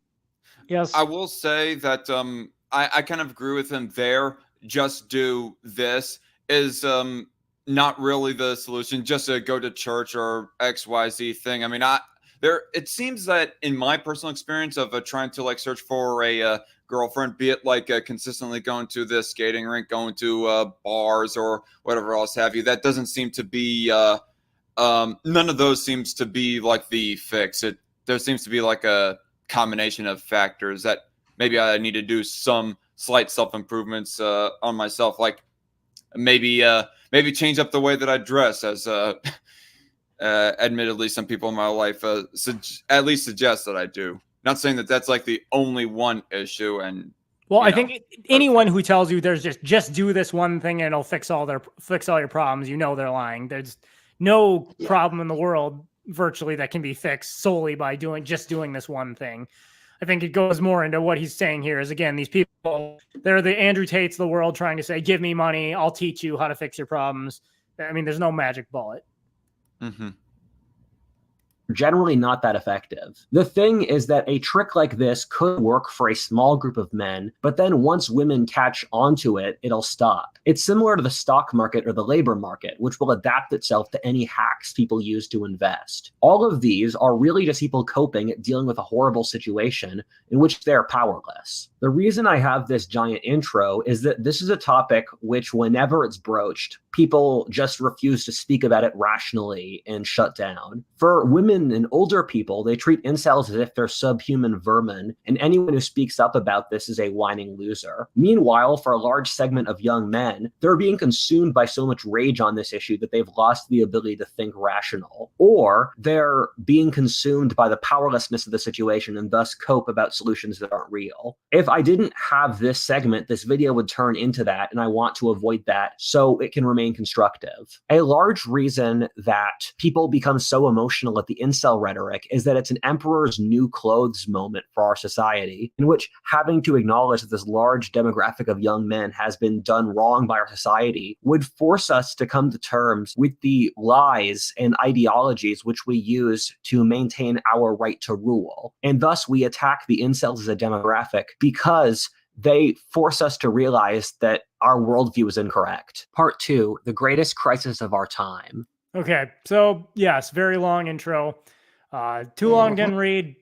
Yes. I will say that I kind of agree with him there. Just do this is not really the solution. Just to go to church or XYZ thing. I mean, it seems that in my personal experience of trying to like search for a girlfriend, be it like consistently going to the skating rink, going to bars or whatever else have you, that doesn't seem to be none of those seems to be like the fix. There seems to be like a combination of factors that maybe I need to do some slight self-improvements on myself, like maybe change up the way that I dress, as admittedly some people in my life at least suggest that I do. Not saying that that's like the only one issue. And I think anyone who tells you there's just do this one thing and it'll fix all your problems, they're lying. There's no problem in the world virtually that can be fixed solely by doing this one thing. I think it goes more into what he's saying here is, again, these people, they're the Andrew Tates of the world trying to say, give me money, I'll teach you how to fix your problems. I mean, there's no magic bullet. Mm-hmm. generally not that effective. The thing is that a trick like this could work for a small group of men, but then once women catch onto it, it'll stop. It's similar to the stock market or the labor market, which will adapt itself to any hacks people use to invest. All of these are really just people coping at dealing with a horrible situation in which they're powerless. The reason I have this giant intro is that this is a topic which, whenever it's broached, people just refuse to speak about it rationally and shut down. For women and older people, they treat incels as if they're subhuman vermin, and anyone who speaks up about this is a whining loser. Meanwhile, for a large segment of young men, they're being consumed by so much rage on this issue that they've lost the ability to think rational, or they're being consumed by the powerlessness of the situation and thus cope about solutions that aren't real. If I didn't have this segment, this video would turn into that, and I want to avoid that so it can remain constructive. A large reason that people become so emotional at the incel rhetoric is that it's an emperor's new clothes moment for our society, in which having to acknowledge that this large demographic of young men has been done wrong by our society would force us to come to terms with the lies and ideologies which we use to maintain our right to rule. And thus we attack the incels as a demographic because they force us to realize that our worldview is incorrect. Part 2, the greatest crisis of our time. Okay, so yes, very long intro. Too long, didn't read.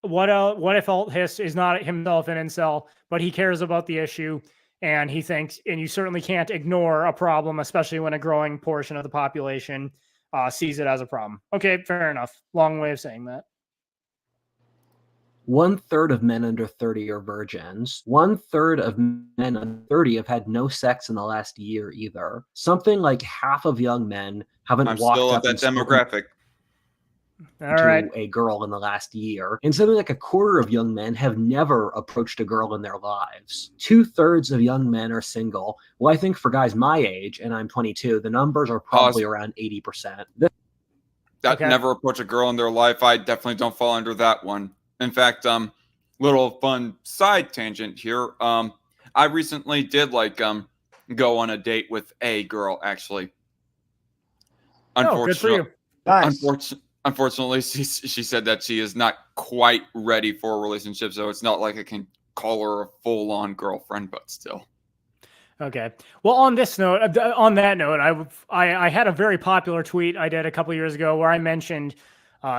Whatifalthist is not himself an incel, but he cares about the issue, and he thinks, and you certainly can't ignore a problem, especially when a growing portion of the population sees it as a problem. Okay, fair enough. Long way of saying that. 1/3 of men under 30 are virgins. 1/3 of men under 30 have had no sex in the last year either. Something like half of young men haven't I'm walked still up of that and spoken demographic. All to right. a girl in the last year. And something like 1/4 of young men have never approached a girl in their lives. 2/3 of young men are single. Well, I think for guys my age, and I'm 22, the numbers are probably around 80%. That Okay. never approach a girl in their life. I definitely don't fall under that one. In fact, little fun side tangent here. I recently did go on a date with a girl, actually. Oh, good for you. Nice. Unfortunately, she said that she is not quite ready for a relationship, so it's not like I can call her a full-on girlfriend, but still. Okay. Well, on this note, I had a very popular tweet I did a couple years ago where I mentioned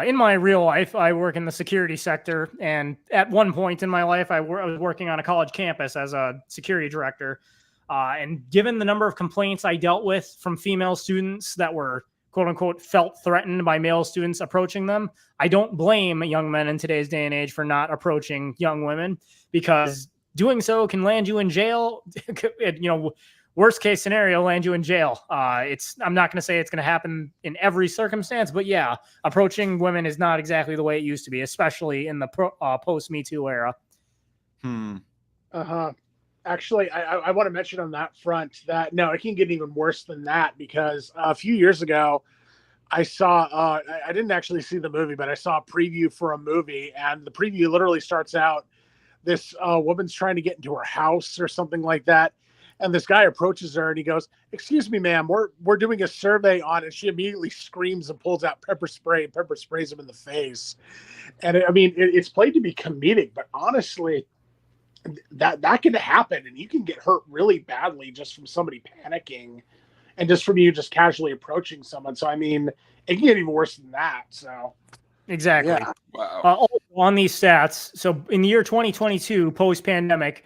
in my real life, I work in the security sector. And at one point in my life, I was working on a college campus as a security director. And given the number of complaints I dealt with from female students that were, quote unquote, felt threatened by male students approaching them, I don't blame young men in today's day and age for not approaching young women, because doing so can land you in jail. Worst case scenario, land you in jail. I'm not going to say it's going to happen in every circumstance, but yeah, approaching women is not exactly the way it used to be, especially in the post Me Too era. Actually, I want to mention on that front that no, it can get even worse than that, because a few years ago, I saw, I didn't actually see the movie, but I saw a preview for a movie, and the preview literally starts out, this woman's trying to get into her house or something like that. And this guy approaches her and he goes, "Excuse me, ma'am, we're doing a survey on," and she immediately screams and pulls out pepper spray and pepper sprays him in the face. And it's played to be comedic, but honestly, that can happen, and you can get hurt really badly just from somebody panicking and just from you just casually approaching someone. So, it can get even worse than that. So, Exactly. yeah. Wow. On these stats, so in the year 2022, post-pandemic,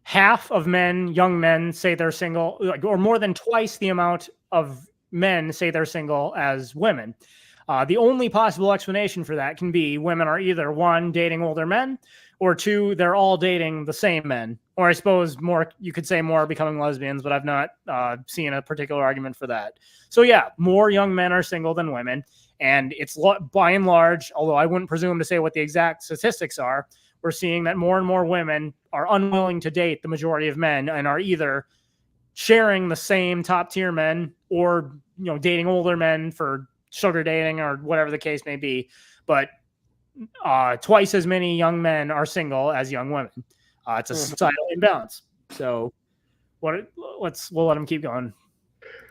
half of young men say they're single, or more than twice the amount of men say they're single as women. The only possible explanation for that can be women are either, one, dating older men, or two, they're all dating the same men. Or I suppose you could say more are becoming lesbians, but I've not seen a particular argument for that. So yeah, more young men are single than women. And it's by and large, although I wouldn't presume to say what the exact statistics are, we're seeing that more and more women are unwilling to date the majority of men and are either sharing the same top tier men or, dating older men for sugar dating or whatever the case may be. But twice as many young men are single as young women. It's a societal imbalance. So we'll let them keep going.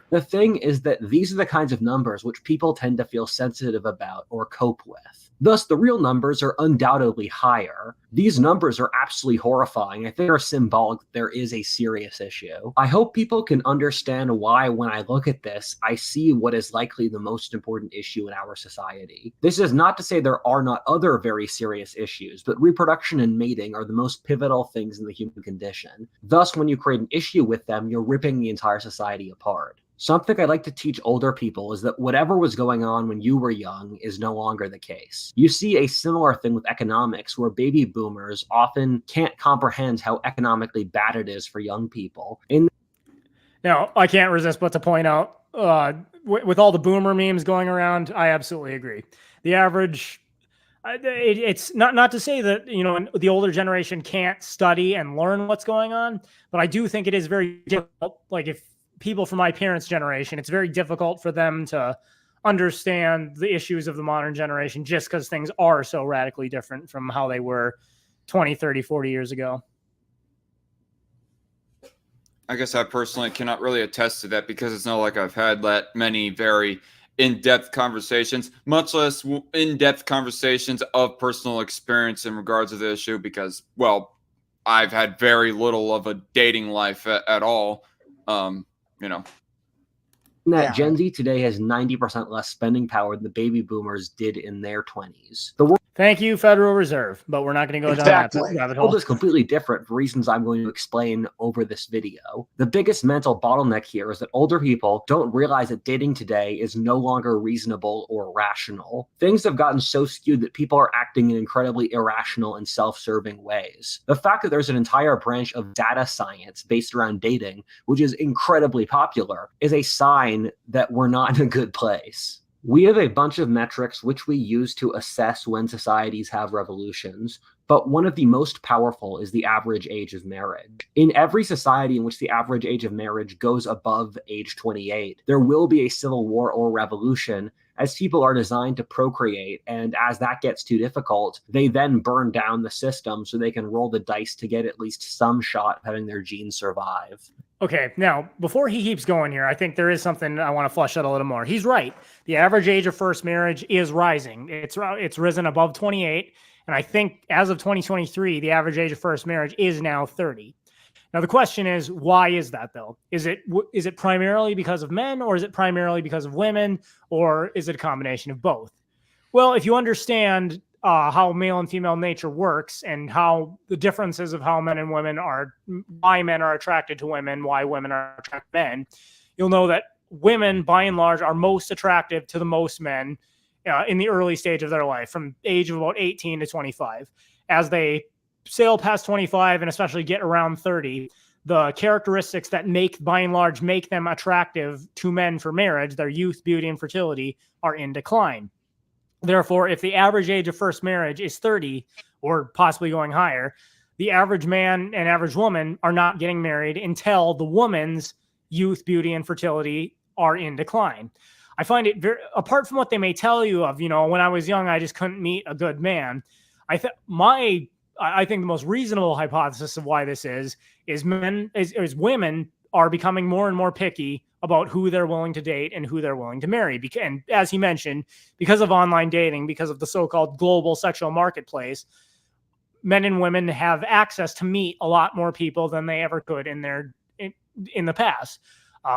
The thing is that these are the kinds of numbers which people tend to feel sensitive about or cope with. Thus, the real numbers are undoubtedly higher. These numbers are absolutely horrifying. I think they're symbolic that there is a serious issue. I hope people can understand why, when I look at this, I see what is likely the most important issue in our society. This is not to say there are not other very serious issues, but reproduction and mating are the most pivotal things in the human condition. Thus, when you create an issue with them, you're ripping the entire society apart. Something I like to teach older people is that whatever was going on when you were young is no longer the case. You see a similar thing with economics, where baby boomers often can't comprehend how economically bad it is for young people. Now, I can't resist but to point out, with all the boomer memes going around, I absolutely agree. The average, it's not to say that, you know, the older generation can't study and learn what's going on, but I do think it is very difficult. Like, if people from my parents' generation, it's very difficult for them to understand the issues of the modern generation just because things are so radically different from how they were 20, 30, 40 years ago. I guess I personally cannot really attest to that, because it's not like I've had that many very in-depth conversations, much less in-depth conversations of personal experience in regards to the issue, because, well, I've had very little of a dating life at all. You know, that Gen Z today has 90% less spending power than the baby boomers did in their 20s. Thank you, Federal Reserve, but we're not going to go down that rabbit hole. The world is completely different for reasons I'm going to explain over this video. The biggest mental bottleneck here is that older people don't realize that dating today is no longer reasonable or rational. Things have gotten so skewed that people are acting in incredibly irrational and self-serving ways. The fact that there's an entire branch of data science based around dating, which is incredibly popular, is a sign that we're not in a good place. We have a bunch of metrics which we use to assess when societies have revolutions, but one of the most powerful is the average age of marriage. In every society in which the average age of marriage goes above age 28, there will be a civil war or revolution, as people are designed to procreate, and as that gets too difficult, they then burn down the system so they can roll the dice to get at least some shot of having their genes survive. Okay, now, before he keeps going here, I think there is something I want to flesh out a little more. He's right. The average age of first marriage is rising. It's risen above 28, and I think as of 2023, the average age of first marriage is now 30. Now, the question is, why is that, though? Is it primarily because of men, or is it primarily because of women, or is it a combination of both? Well, if you understand how male and female nature works, and how the differences of how men and women are, why men are attracted to women, why women are attracted to men, you'll know that women, by and large, are most attractive to the most men in the early stage of their life, from age of about 18 to 25. As they sail past 25 and especially get around 30, the characteristics that by and large, make them attractive to men for marriage, their youth, beauty, and fertility, are in decline. Therefore, if the average age of first marriage is 30, or possibly going higher, the average man and average woman are not getting married until the woman's youth, beauty, and fertility are in decline. I find it very, apart from what they may tell you of, you know, when I was young, I just couldn't meet a good man. I think the most reasonable hypothesis of why this is women are becoming more and more picky about who they're willing to date and who they're willing to marry. And as he mentioned, because of online dating, because of the so-called global sexual marketplace, men and women have access to meet a lot more people than they ever could in the past.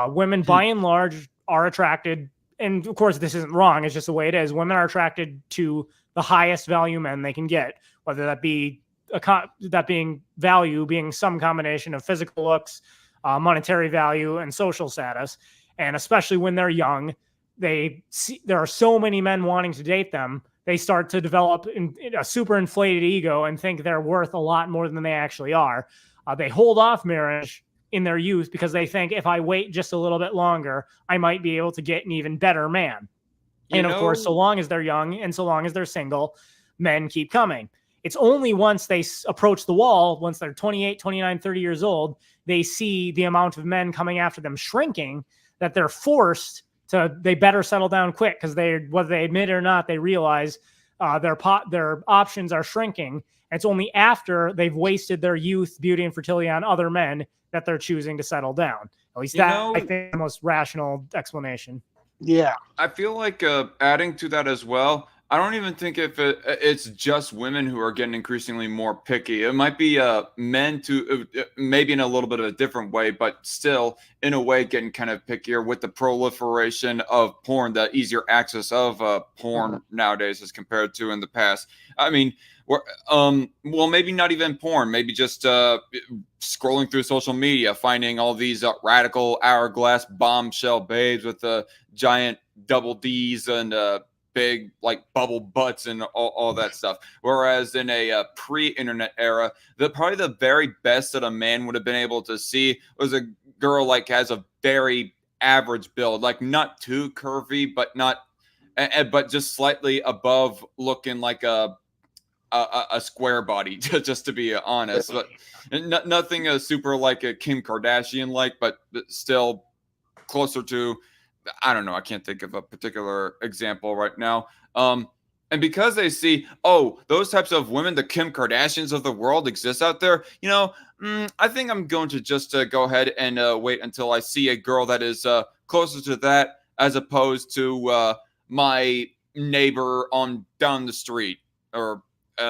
Women, by and large, are attracted, and of course, this isn't wrong, it's just the way it is. Women are attracted to the highest value men they can get, whether that be value being some combination of physical looks, monetary value, and social status. And especially when they're young, there are so many men wanting to date them, they start to develop a super inflated ego and think they're worth a lot more than they actually are. They hold off marriage in their youth because they think, if I wait just a little bit longer, I might be able to get an even better man. And of course, so long as they're young and so long as they're single, men keep coming. It's only once they approach the wall, once they're 28, 29, 30 years old, they see the amount of men coming after them shrinking, that they're forced to, they better settle down quick, because whether they admit it or not, they realize their options are shrinking, And it's only after they've wasted their youth, beauty, and fertility on other men that they're choosing to settle down. At least that, I think, is the most rational explanation. Yeah. I feel like adding to that as well, I don't even think if it's just women who are getting increasingly more picky. It might be men to maybe in a little bit of a different way, but still in a way getting kind of pickier with the proliferation of porn, the easier access of porn nowadays as compared to in the past. I mean, well, maybe not even porn, maybe just scrolling through social media, finding all these radical hourglass bombshell babes with giant double D's and big like bubble butts and all that stuff. Whereas in a pre-internet era, probably the very best that a man would have been able to see was a girl like has a very average build, like not too curvy, but but just slightly above, looking like a square body, just to be honest. But nothing super like a Kim Kardashian like, but still closer to, I don't know, I can't think of a particular example right now. And because they see, oh, those types of women, the Kim Kardashians of the world exist out there, I think I'm going to just go ahead and wait until I see a girl that is closer to that, as opposed to my neighbor on down the street, or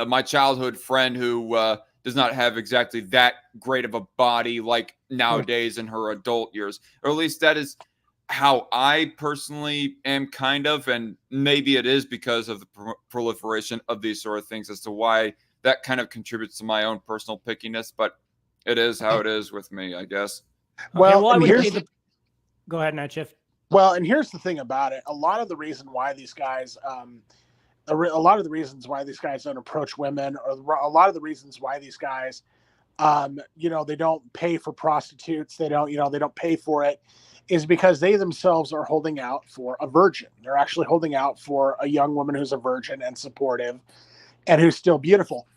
my childhood friend who does not have exactly that great of a body like nowadays in her adult years. Or at least that is how I personally am, kind of, and maybe it is because of the proliferation of these sort of things as to why that kind of contributes to my own personal pickiness, but it is how it is with me, I guess. Well, Go ahead, Nightshift. Well, and here's the thing about it. A lot of the reason why these guys, a lot of the reasons why these guys don't approach women, or a lot of the reasons why these guys, they don't pay for prostitutes, they don't pay for it, is because they themselves are holding out for a virgin. They're actually holding out for a young woman who's a virgin and supportive and who's still beautiful.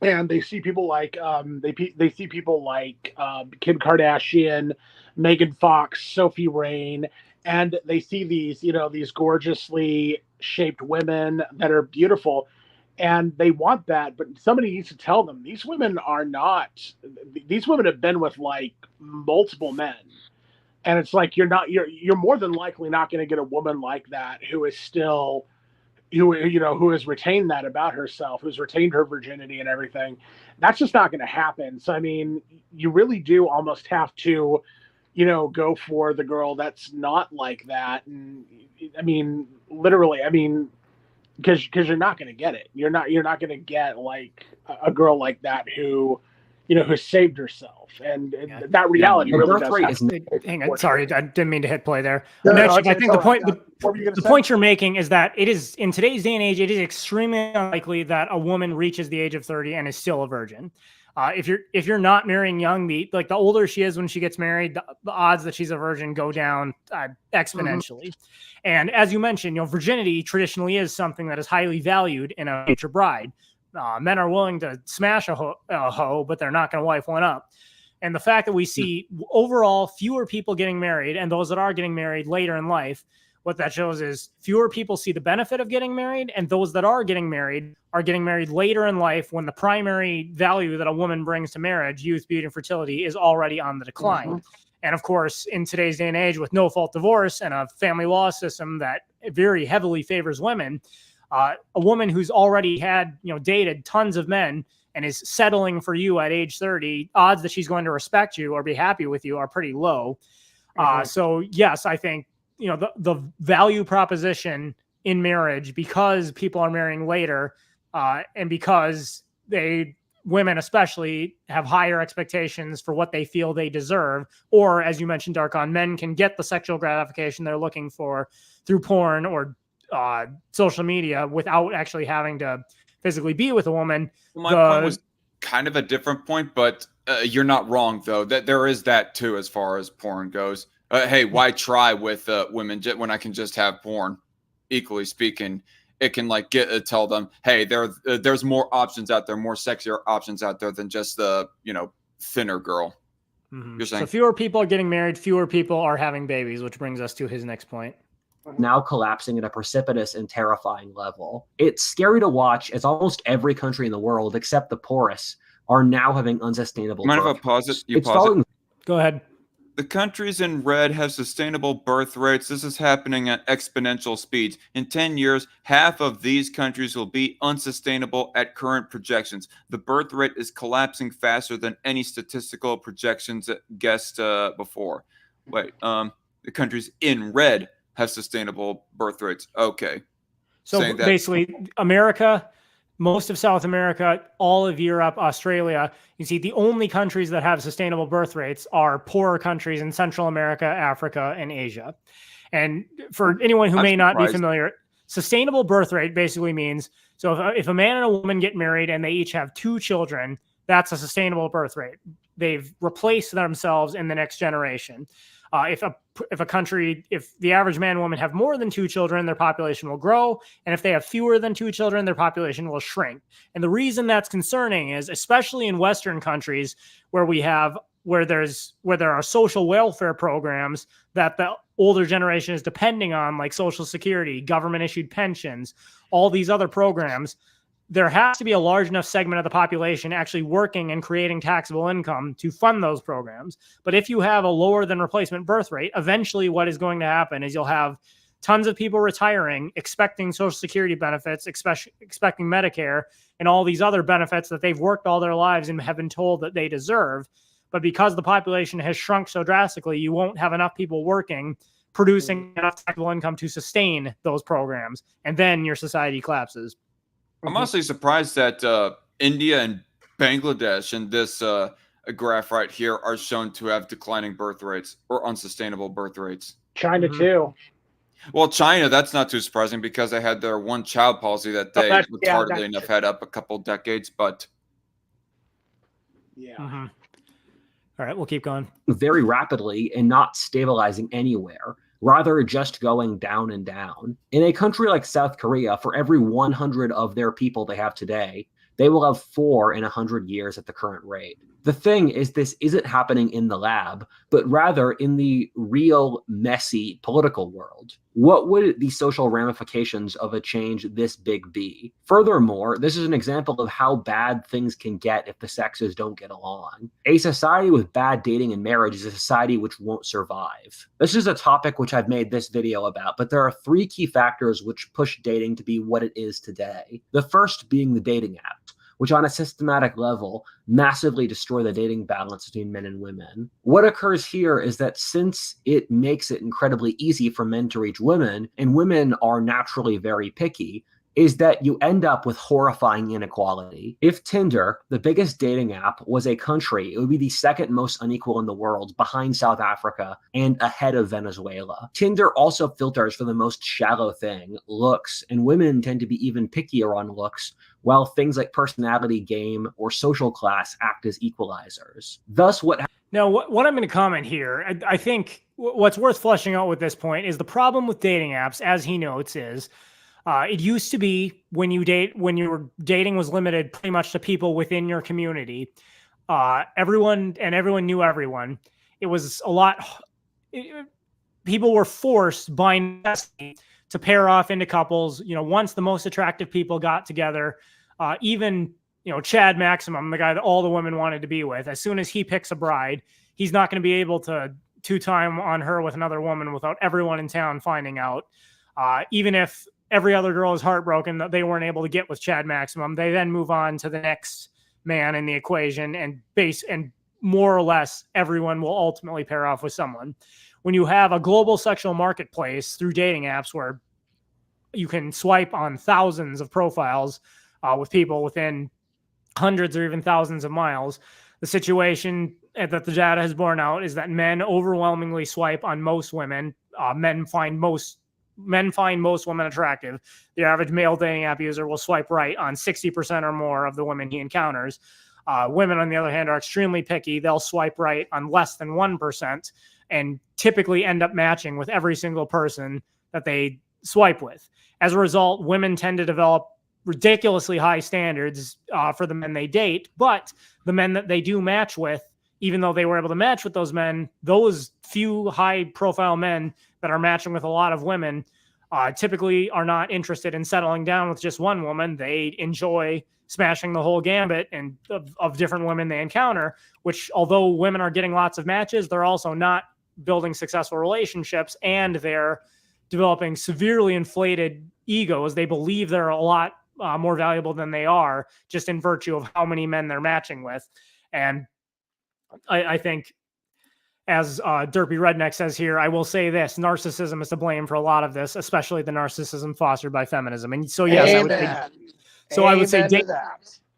And they see people like they see people like Kim Kardashian, Megan Fox, Sophie Rain, and they see these gorgeously shaped women that are beautiful, and they want that. But somebody needs to tell them these women are not. These women have been with like multiple men. And it's like you're more than likely not going to get a woman like that who is still, who has retained that about herself, who's retained her virginity and everything. That's just not going to happen. So I mean, you really do almost have to, go for the girl that's not like that. And I mean, literally, because you're not going to get it. You're not going to get like a girl like that who saved herself. And that reality really does happen. Hang on, sorry, I didn't mean to hit play there. No, I think the point you're making is that it is, in today's day and age, it is extremely unlikely that a woman reaches the age of 30 and is still a virgin. If you're not marrying young, the older she is when she gets married, the odds that she's a virgin go down exponentially. And as you mentioned, virginity traditionally is something that is highly valued in a future bride. Men are willing to smash a hoe, but they're not going to wife one up. And the fact that we see overall fewer people getting married, and those that are getting married later in life, what that shows is fewer people see the benefit of getting married, and those that are getting married later in life when the primary value that a woman brings to marriage, youth, beauty, and fertility, is already on the decline. And of course, in today's day and age, with no-fault divorce and a family law system that very heavily favors women, a woman who's already had, dated tons of men and is settling for you at age 30, odds that she's going to respect you or be happy with you are pretty low. So yes, I think, the value proposition in marriage, because people are marrying later, and because women especially have higher expectations for what they feel they deserve, or as you mentioned, Darkon, men can get the sexual gratification they're looking for through porn or social media without actually having to physically be with a woman. Well, my point was kind of a different point, but you're not wrong though. That there is that too, as far as porn goes. Hey, why try with women when I can just have porn? Equally speaking, it can tell them, hey, there's more options out there, more sexier options out there than just the thinner girl. You're saying so fewer people are getting married, fewer people are having babies, which brings us to his next point. now collapsing at a precipitous and terrifying level. It's scary to watch as almost every country in the world, except the poorest, are now having unsustainable Mind if I birth pause it? rates. You It's pause it? following Go ahead. The countries in red have sustainable birth rates. This is happening at exponential speeds. In 10 years, half of these countries will be unsustainable at current projections. The birth rate is collapsing faster than any statistical projections guessed before. Wait, the countries in red have sustainable birth rates. Okay. So Saying that- basically, America, most of South America, all of Europe, Australia, you see the only countries that have sustainable birth rates are poorer countries in Central America, Africa, and Asia. And for anyone who I'm may not be surprised. familiar, sustainable birth rate basically means, so if a man and a woman get married and they each have 2 children, that's a sustainable birth rate. They've replaced themselves in the next generation. If the average man and woman have more than 2 children, their population will grow. And if they have fewer than 2 children, their population will shrink. And the reason that's concerning is, especially in Western countries where there are social welfare programs that the older generation is depending on, like Social Security, government issued pensions, all these other programs, there has to be a large enough segment of the population actually working and creating taxable income to fund those programs. But if you have a lower than replacement birth rate, eventually what is going to happen is you'll have tons of people retiring, expecting Social Security benefits, expecting Medicare, and all these other benefits that they've worked all their lives and have been told that they deserve. But because the population has shrunk so drastically, you won't have enough people working, producing enough taxable income to sustain those programs. And then your society collapses. I'm honestly surprised that India and Bangladesh in this graph right here are shown to have declining birth rates or unsustainable birth rates. China too. Well, China, that's not too surprising because they had their one-child policy that they retardedly enough had up a couple decades, but Yeah. All right, we'll keep going. very rapidly and not stabilizing anywhere, rather just going down and down. In a country like South Korea, for every 100 of their people they have today, they will have 4 in 100 years at the current rate. The thing is, this isn't happening in the lab, but rather in the real, messy political world. What would the social ramifications of a change this big be? Furthermore, this is an example of how bad things can get if the sexes don't get along. A society with bad dating and marriage is a society which won't survive. This is a topic which I've made this video about, but there are 3 key factors which push dating to be what it is today. The first being the dating apps, which on a systematic level massively destroy the dating balance between men and women. What occurs here is that since it makes it incredibly easy for men to reach women, and women are naturally very picky, is that you end up with horrifying inequality. If Tinder, the biggest dating app, was a country, it would be the 2nd most unequal in the world, behind South Africa and ahead of Venezuela. Tinder also filters for the most shallow thing, looks, and women tend to be even pickier on looks, while things like personality, game, or social class act as equalizers. Thus, Now, what I'm going to comment here, I think what's worth fleshing out with this point is the problem with dating apps, as he notes, is it used to be when you were dating was limited pretty much to people within your community. Everyone knew everyone. It was a lot. People were forced by necessity to pair off into couples. Once the most attractive people got together, even Chad Maximum, the guy that all the women wanted to be with, as soon as he picks a bride, he's not going to be able to two-time on her with another woman without everyone in town finding out. Even if every other girl is heartbroken that they weren't able to get with Chad Maximum, they then move on to the next man in the equation, and more or less everyone will ultimately pair off with someone. When you have a global sexual marketplace through dating apps where you can swipe on thousands of profiles with people within hundreds or even thousands of miles, the situation that the data has borne out is that men overwhelmingly swipe on most women. Men find most women attractive. The average male dating app user will swipe right on 60% or more of the women he encounters. Women, on the other hand, are extremely picky. They'll swipe right on less than 1% and typically end up matching with every single person that they swipe with. As a result, women tend to develop ridiculously high standards for the men they date, but the men that they do match with, even though they were able to match with those men, those few high-profile men that are matching with a lot of women typically are not interested in settling down with just one woman. They enjoy smashing the whole gambit and of different women they encounter, which although women are getting lots of matches, they're also not building successful relationships, and they're developing severely inflated egos. They believe they're a lot more valuable than they are, just in virtue of how many men they're matching with. And I think, as Derpy Redneck says here, I will say this: narcissism is to blame for a lot of this, especially the narcissism fostered by feminism. And so, yes, I would say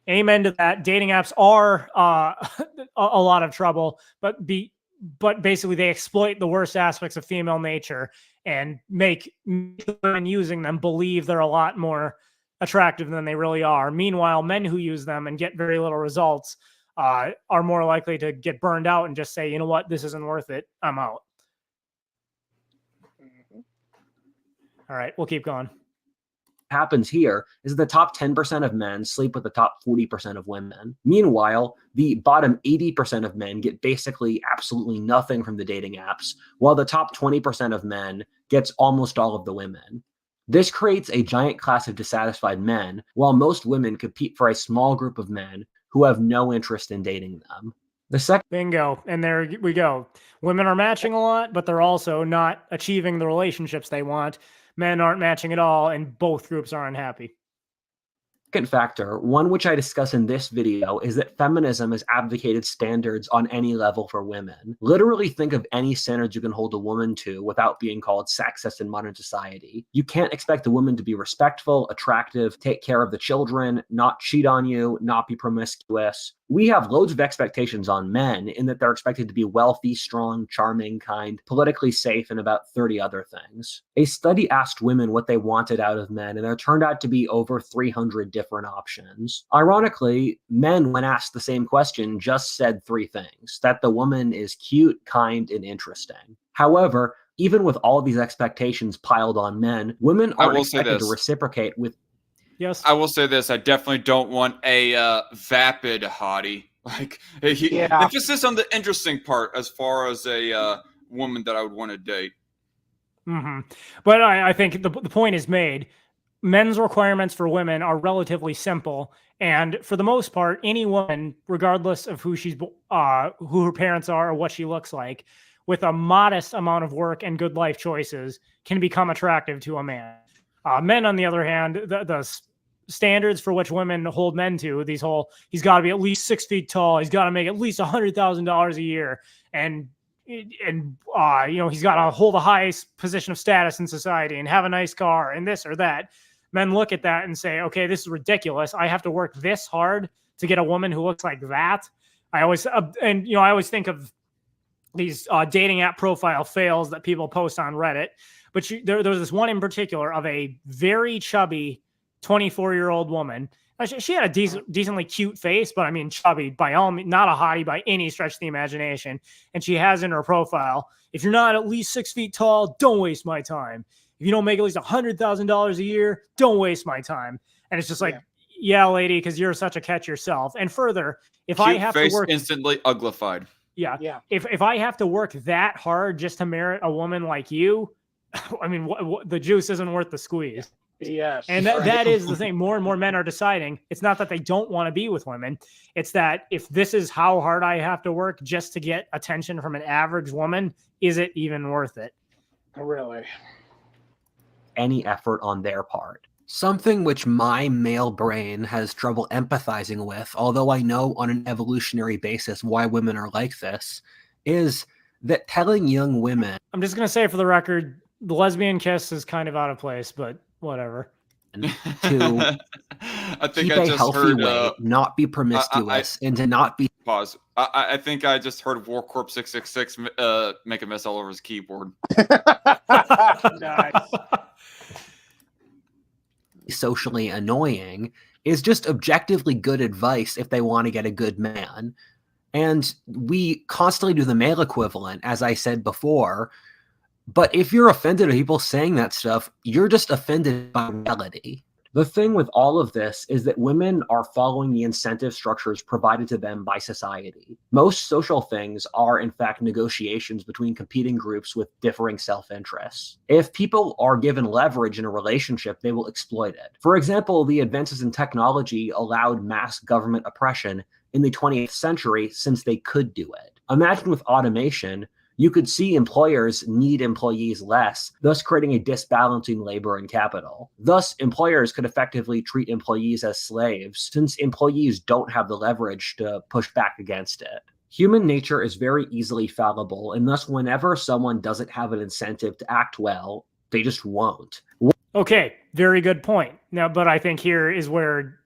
amen to that. Dating apps are a lot of trouble, but basically they exploit the worst aspects of female nature and make women using them believe they're a lot more attractive than they really are. Meanwhile, men who use them and get very little results are more likely to get burned out and just say, you know what, this isn't worth it, I'm out. All right, we'll keep going. Happens here is the top 10% of men sleep with the top 40% of women. Meanwhile, the bottom 80% of men get basically absolutely nothing from the dating apps, while the top 20% of men gets almost all of the women. This creates a giant class of dissatisfied men, while most women compete for a small group of men who have no interest in dating them. The second bingo, and there we go. Women are matching a lot, but they're also not achieving the relationships they want. Men aren't matching at all, and both groups are unhappy. Second factor, one which I discuss in this video, is that feminism has advocated standards on any level for women. Literally think of any standards you can hold a woman to without being called sexist in modern society. You can't expect a woman to be respectful, attractive, take care of the children, not cheat on you, not be promiscuous. We have loads of expectations on men in that they're expected to be wealthy, strong, charming, kind, politically safe, and about 30 other things. A study asked women what they wanted out of men, and there turned out to be over 300 different options. Ironically, men, when asked the same question, just said 3 things: that the woman is cute, kind, and interesting. However, even with all these expectations piled on men, women aren't expected to reciprocate with. Yes. I will say this: I definitely don't want a vapid hottie. Like, emphasis on the interesting part as far as a woman that I would want to date. Mm-hmm. But I think the point is made. Men's requirements for women are relatively simple, and for the most part, any woman, regardless of who who her parents are or what she looks like, with a modest amount of work and good life choices, can become attractive to a man. Men, on the other hand, the standards for which women hold men to, he's got to be at least 6 feet tall, he's got to make at least $100,000 a year, and he's got to hold the highest position of status in society and have a nice car and this or that. Men look at that and say, okay, this is ridiculous. I have to work this hard to get a woman who looks like that. I always think of these dating app profile fails that people post on Reddit. But there was this one in particular of a very chubby 24-year-old woman. She had a decently cute face, but I mean, chubby by all means, not a hottie by any stretch of the imagination. And she has in her profile, if you're not at least 6 feet tall, don't waste my time. If you don't make at least $100,000 a year, don't waste my time. And it's just like, yeah lady, because you're such a catch yourself. And further, if cute I have face to work instantly uglified. Yeah. If I have to work that hard just to merit a woman like you, I mean, the juice isn't worth the squeeze. Yes. And that is the thing. More and more men are deciding it's not that they don't want to be with women. It's that if this is how hard I have to work just to get attention from an average woman, is it even worth it? Really? Any effort on their part. Something which my male brain has trouble empathizing with, although I know on an evolutionary basis why women are like this, is that telling young women... I'm just going to say for the record, the lesbian kiss is kind of out of place, but whatever. To keep a healthy weight, not be promiscuous, and to not be... Pause. I think I just heard Warcorp 666 make a mess all over his keyboard. Nice. Socially annoying is just objectively good advice if they want to get a good man. And we constantly do the male equivalent, as I said before. But if you're offended at people saying that stuff, you're just offended by reality. The thing with all of this is that women are following the incentive structures provided to them by society. Most social things are, in fact, negotiations between competing groups with differing self-interests. If people are given leverage in a relationship, they will exploit it. For example, the advances in technology allowed mass government oppression in the 20th century since they could do it. Imagine with automation, you could see employers need employees less, thus creating a disbalance in labor and capital. Thus, employers could effectively treat employees as slaves, since employees don't have the leverage to push back against it. Human nature is very easily fallible, and thus whenever someone doesn't have an incentive to act well, they just won't. Okay, very good point. Now, but I think here is where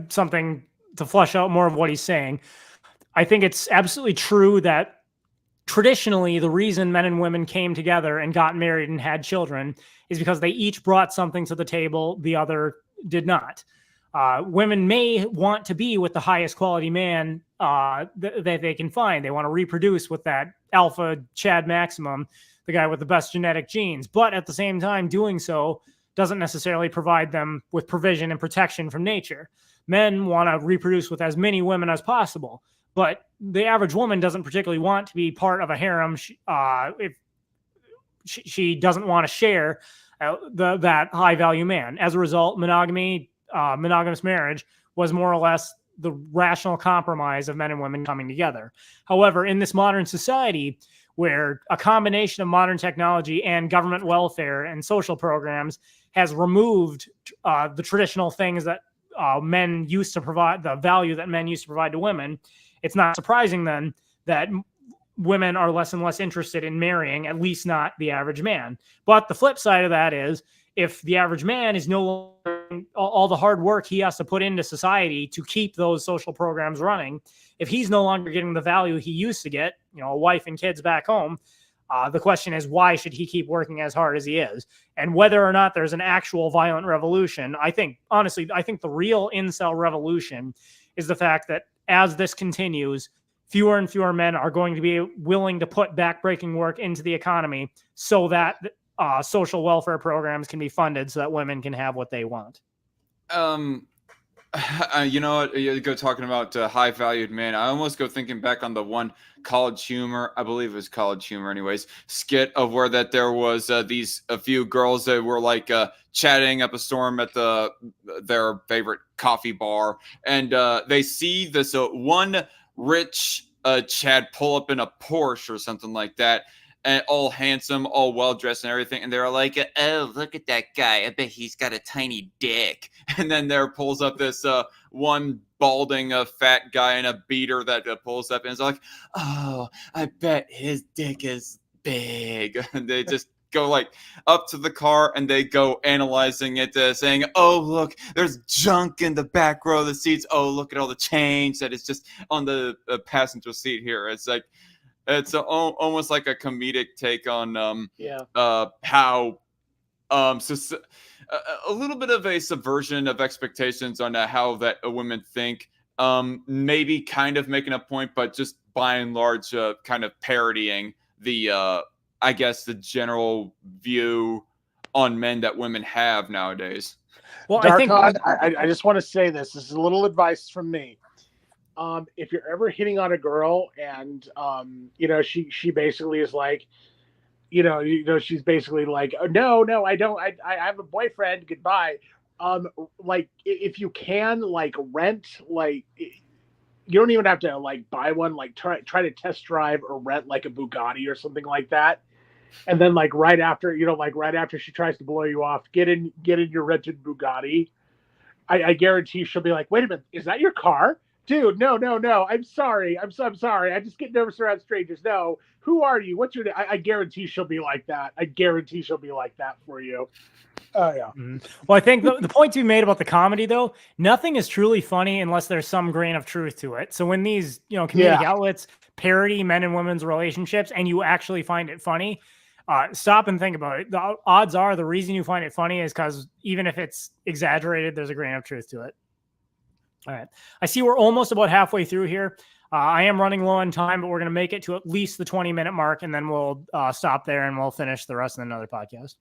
something to flesh out more of what he's saying. I think it's absolutely true that traditionally, the reason men and women came together and got married and had children is because they each brought something to the table the other did not. Women may want to be with the highest quality man that they can find. They want to reproduce with that alpha Chad maximum, the guy with the best genetic genes. But at the same time, doing so doesn't necessarily provide them with provision and protection from nature. Men want to reproduce with as many women as possible. But the average woman doesn't particularly want to be part of a harem if she doesn't want to share that high-value man. As a result, monogamous marriage was more or less the rational compromise of men and women coming together. However, in this modern society, where a combination of modern technology and government welfare and social programs has removed the traditional things that men used to provide, the value that men used to provide to women, it's not surprising then that women are less and less interested in marrying, at least not the average man. But the flip side of that is, if the average man is no longer all the hard work he has to put into society to keep those social programs running, if he's no longer getting the value he used to get, a wife and kids back home, the question is, why should he keep working as hard as he is? And whether or not there's an actual violent revolution, honestly, I think the real incel revolution is the fact that as this continues, fewer and fewer men are going to be willing to put backbreaking work into the economy so that social welfare programs can be funded so that women can have what they want. You know what? You go talking about high-valued men. I almost go thinking back on the one College Humor, I believe it was College Humor, anyways, skit of where that there was a few girls that were like chatting up a storm at their favorite coffee bar, and they see this one rich Chad pull up in a Porsche or something like that, and all handsome, all well-dressed and everything. And they're like, oh, look at that guy. I bet he's got a tiny dick. And then there pulls up this one balding fat guy in a beater that pulls up and is like, oh, I bet his dick is big. And they just go like up to the car and they go analyzing it, saying, oh, look, there's junk in the back row of the seats. Oh, look at all the change that is just on the passenger seat here. It's like, it's almost like a comedic take on how a little bit of a subversion of expectations on how that women think, maybe kind of making a point, but just by and large kind of parodying the I guess the general view on men that women have nowadays. Well, I just want to say this is a little advice from me. If you're ever hitting on a girl and she basically is like, she's basically like, oh, no, I don't, I have a boyfriend, goodbye. Like if you can like rent, like you don't even have to like buy one, like try to test drive or rent like a Bugatti or something like that. And then like right after she tries to blow you off, get in your rented Bugatti. I guarantee she'll be like, wait a minute, is that your car? Dude, no. I'm sorry. I'm sorry. I just get nervous around strangers. No. Who are you? What's your name? I guarantee she'll be like that. I guarantee she'll be like that for you. Oh, yeah. Mm-hmm. Well, I think the point you made about the comedy, though, nothing is truly funny unless there's some grain of truth to it. So when these, comedic outlets parody men and women's relationships and you actually find it funny, stop and think about it. The odds are the reason you find it funny is because even if it's exaggerated, there's a grain of truth to it. All right. I see we're almost about halfway through here. I am running low on time, but we're going to make it to at least the 20-minute mark, and then we'll stop there and we'll finish the rest in another podcast.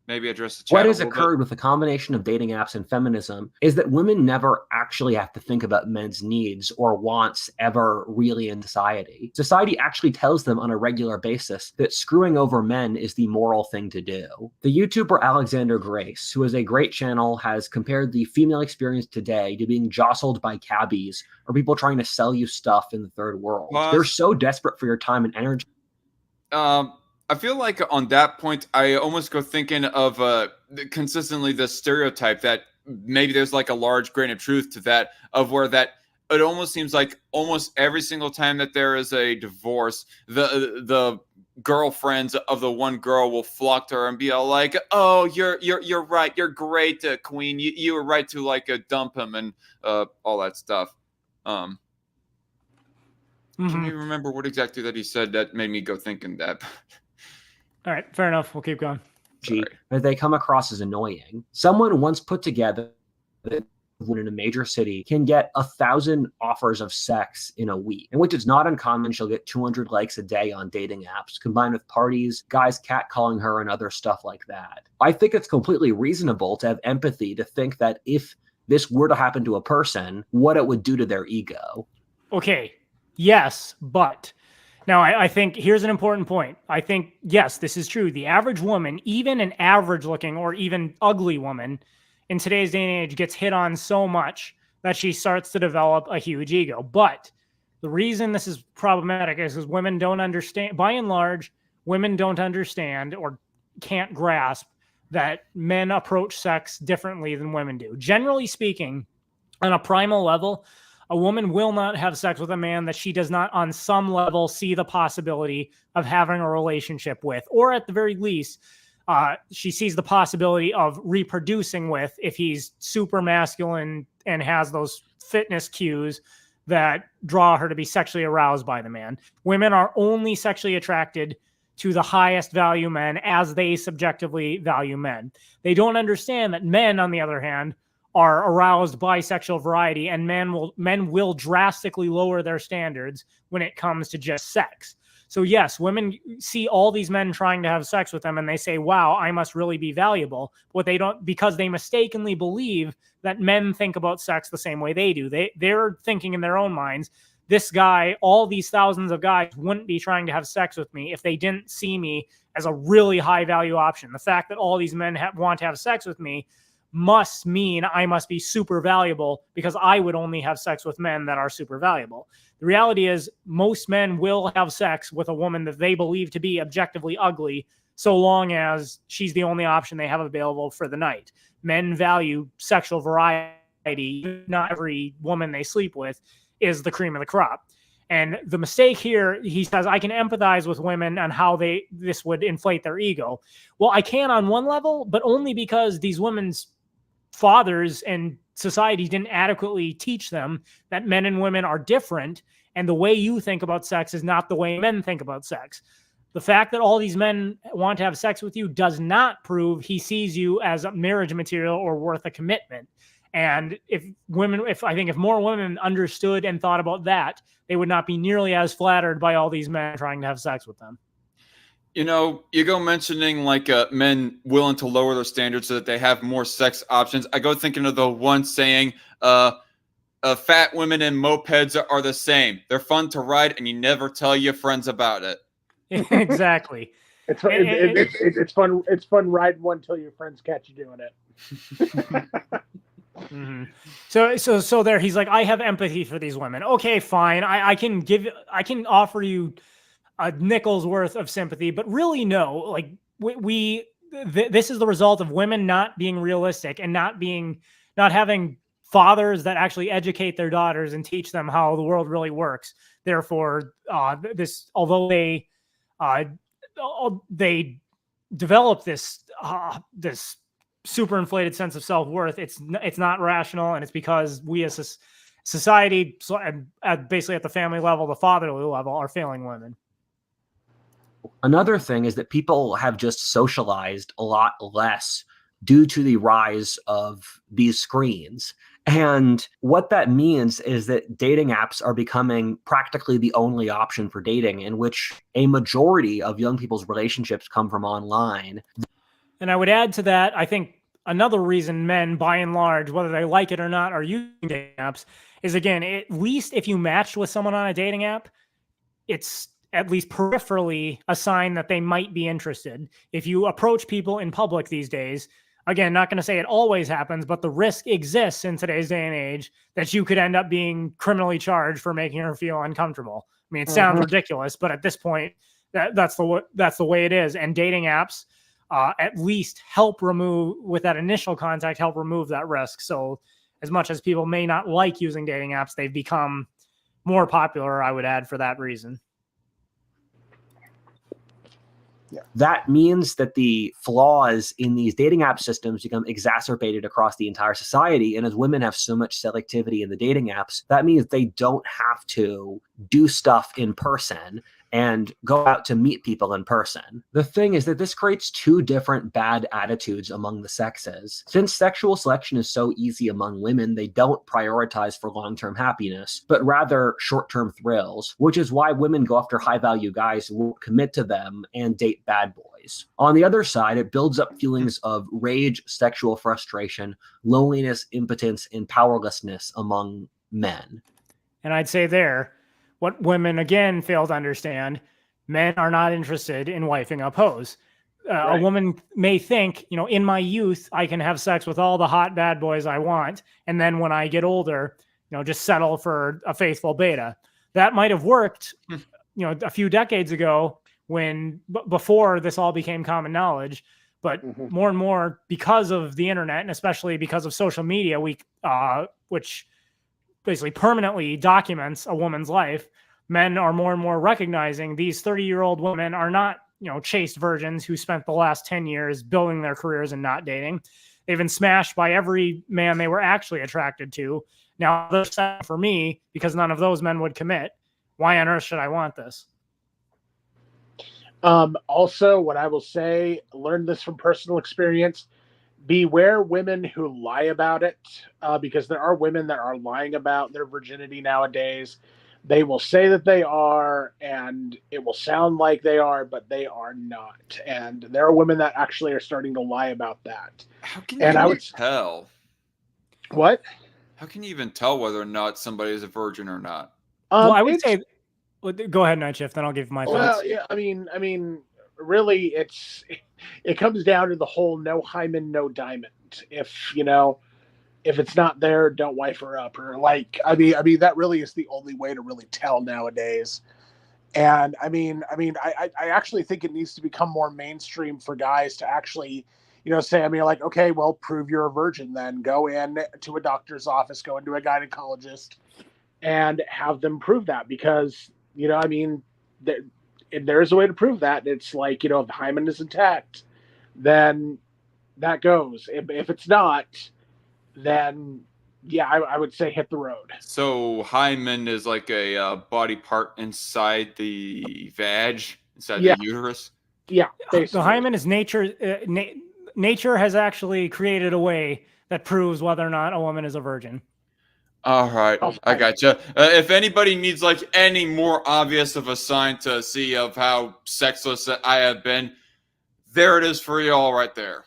maybe address the chat. What has occurred with the combination of dating apps and feminism is that women never actually have to think about men's needs or wants ever really in society. Society actually tells them on a regular basis that screwing over men is the moral thing to do. The YouTuber Alexander Grace, who has a great channel, has compared the female experience today to being jostled by cabbies or people trying to sell you stuff in the third world. They're so desperate for your time and energy. I feel like on that point, I almost go thinking of consistently the stereotype that maybe there's like a large grain of truth to that, of where that it almost seems like almost every single time that there is a divorce, the girlfriends of the one girl will flock to her and be all like, "Oh, you're right, you're great, queen. You were right to like dump him and all that stuff." Can you remember what exactly that he said that made me go thinking that? All right, fair enough. We'll keep going. That they come across as annoying. Someone once put together that in a major city can get 1,000 offers of sex in a week, in which it's not uncommon she'll get 200 likes a day on dating apps, combined with parties, guys catcalling her, and other stuff like that. I think it's completely reasonable to have empathy to think that if this were to happen to a person, what it would do to their ego. Okay, yes, but now I think here's an important point. I think, yes, this is true. The average woman, even an average looking or even ugly woman in today's day and age, gets hit on so much that she starts to develop a huge ego. But the reason this is problematic is because women don't understand, by and large, women don't understand or can't grasp that men approach sex differently than women do. Generally speaking, on a primal level, a woman will not have sex with a man that she does not on some level see the possibility of having a relationship with, or at the very least, she sees the possibility of reproducing with if he's super masculine and has those fitness cues that draw her to be sexually aroused by the man. Women are only sexually attracted to the highest value men as they subjectively value men. They don't understand that men, on the other hand, are aroused by sexual variety, and men will drastically lower their standards when it comes to just sex. So yes, women see all these men trying to have sex with them and they say, wow, I must really be valuable. What they don't, because they mistakenly believe that men think about sex the same way they do. They're thinking in their own minds, this guy, all these thousands of guys wouldn't be trying to have sex with me if they didn't see me as a really high value option. The fact that all these men want to have sex with me must mean I must be super valuable because I would only have sex with men that are super valuable. The reality is most men will have sex with a woman that they believe to be objectively ugly so long as she's the only option they have available for the night. Men value sexual variety. Not every woman they sleep with is the cream of the crop. And the mistake here, he says, I can empathize with women on how this would inflate their ego. Well, I can on one level, but only because these women's fathers and society didn't adequately teach them that men and women are different, and the way you think about sex is not the way men think about sex. The fact that all these men want to have sex with you does not prove he sees you as a marriage material or worth a commitment. And if more women understood and thought about that, they would not be nearly as flattered by all these men trying to have sex with them. You know, you go mentioning like men willing to lower their standards so that they have more sex options. I go thinking of the one saying, fat women and mopeds are the same. They're fun to ride and you never tell your friends about it. Exactly. It's fun. It's fun riding one until your friends catch you doing it. Mm-hmm. So there he's like, I have empathy for these women. Okay, fine. I can offer you a nickel's worth of sympathy, but really no, like this is the result of women not being realistic and not having fathers that actually educate their daughters and teach them how the world really works. Therefore, although they develop this super inflated sense of self-worth, it's not rational, and it's because we as a society, basically at the family level, the fatherly level, are failing women. Another thing is that people have just socialized a lot less due to the rise of these screens. And what that means is that dating apps are becoming practically the only option for dating, in which a majority of young people's relationships come from online. And I would add to that, I think another reason men, by and large, whether they like it or not, are using dating apps is, again, at least if you matched with someone on a dating app, it's at least peripherally a sign that they might be interested. If you approach people in public these days, again, not going to say it always happens, but the risk exists in today's day and age that you could end up being criminally charged for making her feel uncomfortable. I mean, it sounds ridiculous, but at this point, that's the way it is. And dating apps at least help remove, with that initial contact, help remove that risk. So as much as people may not like using dating apps, they've become more popular, I would add, for that reason. Yeah. That means that the flaws in these dating app systems become exacerbated across the entire society. And as women have so much selectivity in the dating apps, that means they don't have to do stuff in person and go out to meet people in person. The thing is that this creates two different bad attitudes among the sexes. Since sexual selection is so easy among women, they don't prioritize for long-term happiness, but rather short-term thrills, which is why women go after high-value guys who won't commit to them and date bad boys. On the other side, it builds up feelings of rage, sexual frustration, loneliness, impotence, and powerlessness among men. And I'd say there, what women, again, fail to understand, men are not interested in wifing up hoes. Right. A woman may think, in my youth, I can have sex with all the hot bad boys I want. And then when I get older, just settle for a faithful beta. That might have worked, a few decades ago before this all became common knowledge. But more and more, because of the internet, and especially because of social media, which basically permanently documents a woman's life, men are more and more recognizing these 30-year-old women are not, chaste virgins who spent the last 10 years building their careers and not dating. They've been smashed by every man they were actually attracted to. Now they're set for me because none of those men would commit. Why on earth should I want this? Also, what I will say, learn this from personal experience. Beware women who lie about it, because there are women that are lying about their virginity nowadays. They will say that they are, and it will sound like they are, but they are not. And there are women that actually are starting to lie about that. How can you tell? What? How can you even tell whether or not somebody is a virgin or not? Well, I would say, go ahead, Night Shift, then I'll give my thoughts. Well, yeah, I mean, really, it comes down to the whole no hymen, no diamond. If it's not there, don't wife her up, or I mean, that really is the only way to really tell nowadays. And I actually think it needs to become more mainstream for guys to actually, say, okay, well, prove you're a virgin, then go in to a doctor's office, go into a gynecologist, and have them prove that, because, there's a way to prove that. It's like, if the hymen is intact, then that goes. If it's not, then yeah, I would say hit the road. So hymen is like a body part inside the vag, inside the uterus? Yeah. Basically. The hymen is nature. Nature has actually created a way that proves whether or not a woman is a virgin. All right, I gotcha. If anybody needs any more obvious of a sign to see of how sexless I have been, there it is for you all right there.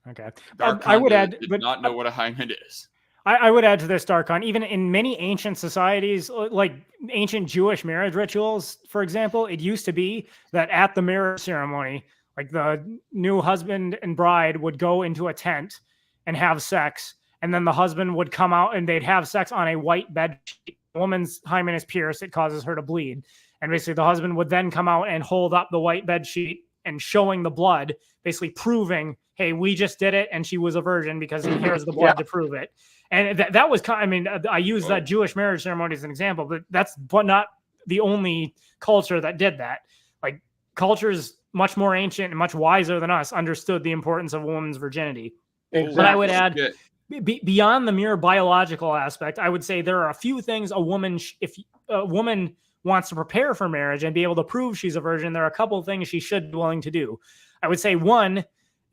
Okay. I would add, did not know what a hymen is. I would add to this, Darkon, even in many ancient societies, like ancient Jewish marriage rituals, for example, it used to be that at the marriage ceremony, the new husband and bride would go into a tent and have sex. And then the husband would come out and they'd have sex on a white bed sheet. The woman's hymen is pierced. It causes her to bleed. And basically the husband would then come out and hold up the white bed sheet and showing the blood, basically proving, hey, we just did it. And she was a virgin because here's the blood to prove it. And that was, I use that Jewish marriage ceremony as an example, but that's not the only culture that did that. Cultures much more ancient and much wiser than us understood the importance of a woman's virginity. Exactly. But I would add, beyond the mere biological aspect, I would say there are a few things if a woman wants to prepare for marriage and be able to prove she's a virgin, there are a couple of things she should be willing to do. I would say, one,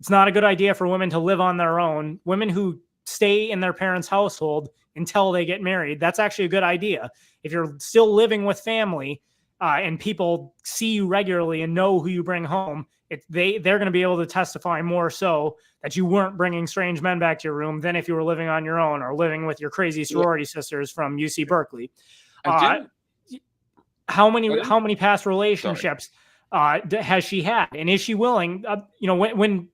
it's not a good idea for women to live on their own. Women who stay in their parents' household until they get married, that's actually a good idea. If you're still living with family, and people see you regularly and know who you bring home, they're going to be able to testify more so that you weren't bringing strange men back to your room than if you were living on your own or living with your crazy sorority sisters from UC Berkeley. How many past relationships has she had, and is she willing? When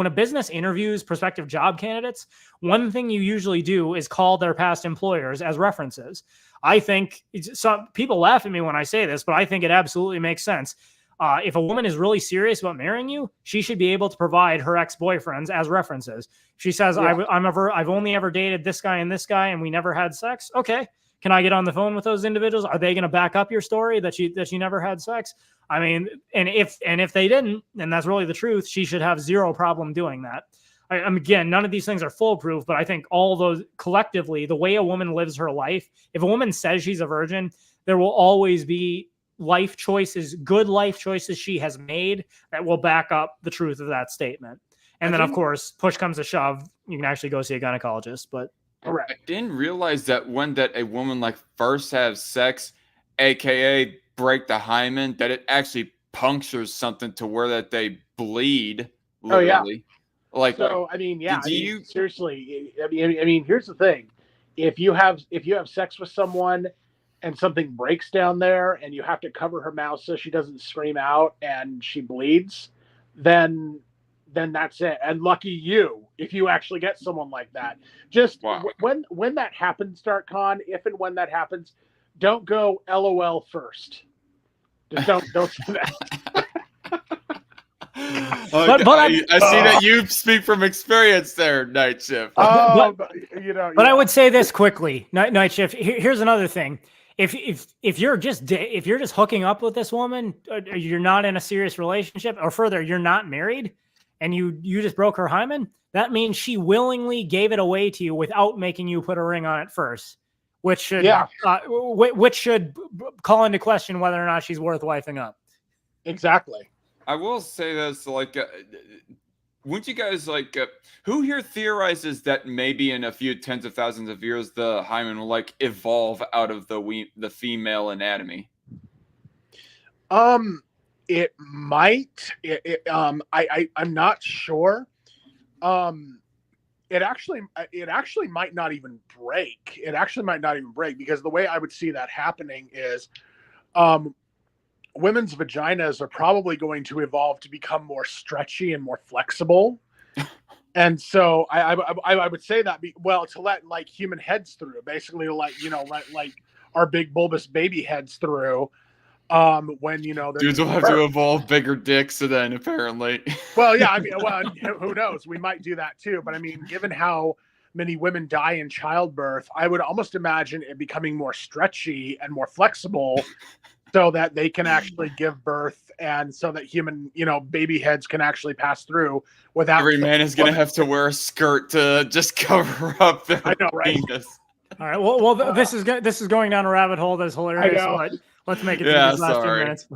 a business interviews prospective job candidates, one thing you usually do is call their past employers as references. I think some people laugh at me when I say this, but I think it absolutely makes sense. If a woman is really serious about marrying you, she should be able to provide her ex-boyfriends as references. She says, I've only ever dated this guy, and we never had sex. Okay. Can I get on the phone with those individuals? Are they going to back up your story that you never had sex? I mean, and if they didn't, and that's really the truth, she should have zero problem doing that. Again, none of these things are foolproof, but I think all those collectively, the way a woman lives her life, if a woman says she's a virgin, there will always be life choices, good life choices she has made that will back up the truth of that statement. And then, of course, push comes to shove, you can actually go see a gynecologist. But I didn't realize that when a woman like first has sex, aka break the hymen, that it actually punctures something to where that they bleed. Literally. Oh yeah. Like, so I mean, yeah. Seriously, I mean, here's the thing: if you have sex with someone and something breaks down there, and you have to cover her mouth so she doesn't scream out and she bleeds, then that's it. And lucky you if you actually get someone like that. Just when that happens, DarkCon, if and when that happens, don't go LOL first. Just don't say that. I see that you speak from experience there, Night Shift. But I would say this quickly, Night Shift. Here's another thing: if you're just hooking up with this woman, you're not in a serious relationship, or further, you're not married, and you just broke her hymen, that means she willingly gave it away to you without making you put a ring on it first, which should call into question whether or not she's worth wifing up. Exactly. I will say this, like, wouldn't you guys who here theorizes that maybe in a few tens of thousands of years the hymen will evolve out of the female anatomy? It might. I'm not sure. It actually might not even break. It actually might not even break, because the way I would see that happening is, women's vaginas are probably going to evolve to become more stretchy and more flexible. And so I would say that to let human heads through, basically let our big bulbous baby heads through. When dudes will have to evolve bigger dicks then, apparently. Well, yeah, I mean, who knows? We might do that too. But I mean, given how many women die in childbirth, I would almost imagine it becoming more stretchy and more flexible, so that they can actually give birth, and so that human, baby heads can actually pass through without. Every man is going to have to wear a skirt to just cover up their penis. All right. Well, this is going down a rabbit hole that's hilarious. So let's make it through these last 2 minutes.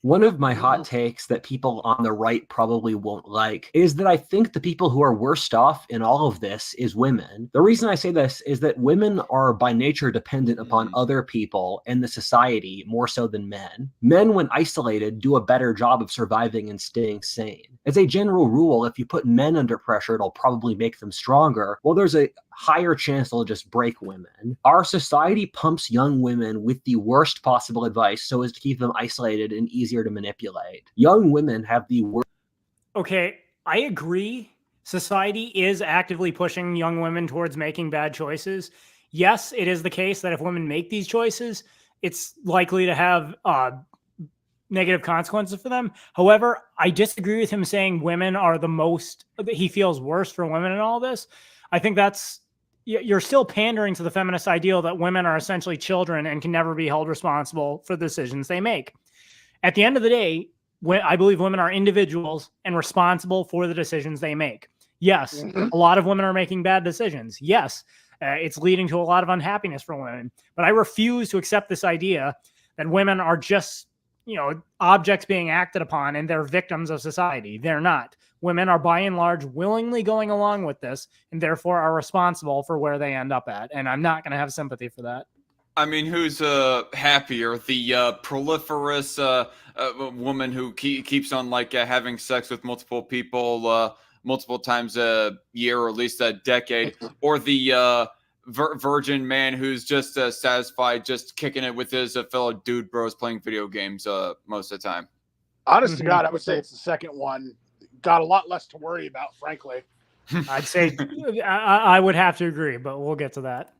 One of my hot takes that people on the right probably won't like is that I think the people who are worst off in all of this is women. The reason I say this is that women are by nature dependent upon other people and the society more so than men. Men, when isolated, do a better job of surviving and staying sane. As a general rule, if you put men under pressure, it'll probably make them stronger. Well, there's a higher chance they'll just break women. Our society pumps young women with the worst possible advice so as to keep them isolated and easier to manipulate. Young women have the worst. Okay, I agree. Society is actively pushing young women towards making bad choices. Yes, it is the case that if women make these choices, it's likely to have negative consequences for them. However, I disagree with him saying women are he feels worse for women in all this. I think you're still pandering to the feminist ideal that women are essentially children and can never be held responsible for the decisions they make. At the end of the day, I believe women are individuals and responsible for the decisions they make. Yes, a lot of women are making bad decisions. Yes, it's leading to a lot of unhappiness for women. But I refuse to accept this idea that women are just, objects being acted upon and they're victims of society. They're not. Women are by and large willingly going along with this and therefore are responsible for where they end up at. And I'm not going to have sympathy for that. I mean, who's happier? The proliferous woman who keeps on like having sex with multiple people multiple times a year or at least a decade, or the virgin man who's just satisfied just kicking it with his fellow dude bros playing video games most of the time? Honest to God, I would say it's the second one. Got a lot less to worry about, frankly. I'd say I would have to agree, but we'll get to that.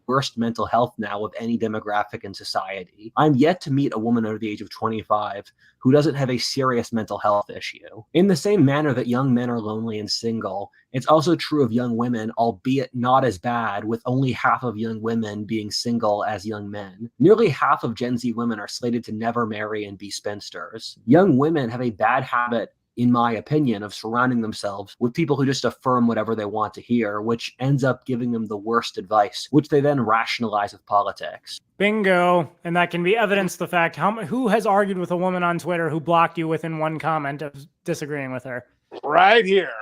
Worst mental health now of any demographic in society. I'm yet to meet a woman under the age of 25 who doesn't have a serious mental health issue. In the same manner that young men are lonely and single, it's also true of young women, albeit not as bad, with only half of young women being single as young men. Nearly half of Gen Z women are slated to never marry and be spinsters. Young women have a bad habit, in my opinion, of surrounding themselves with people who just affirm whatever they want to hear, which ends up giving them the worst advice, which they then rationalize with politics. Bingo. And that can be evidence the fact who has argued with a woman on Twitter who blocked you within one comment of disagreeing with her? Right here.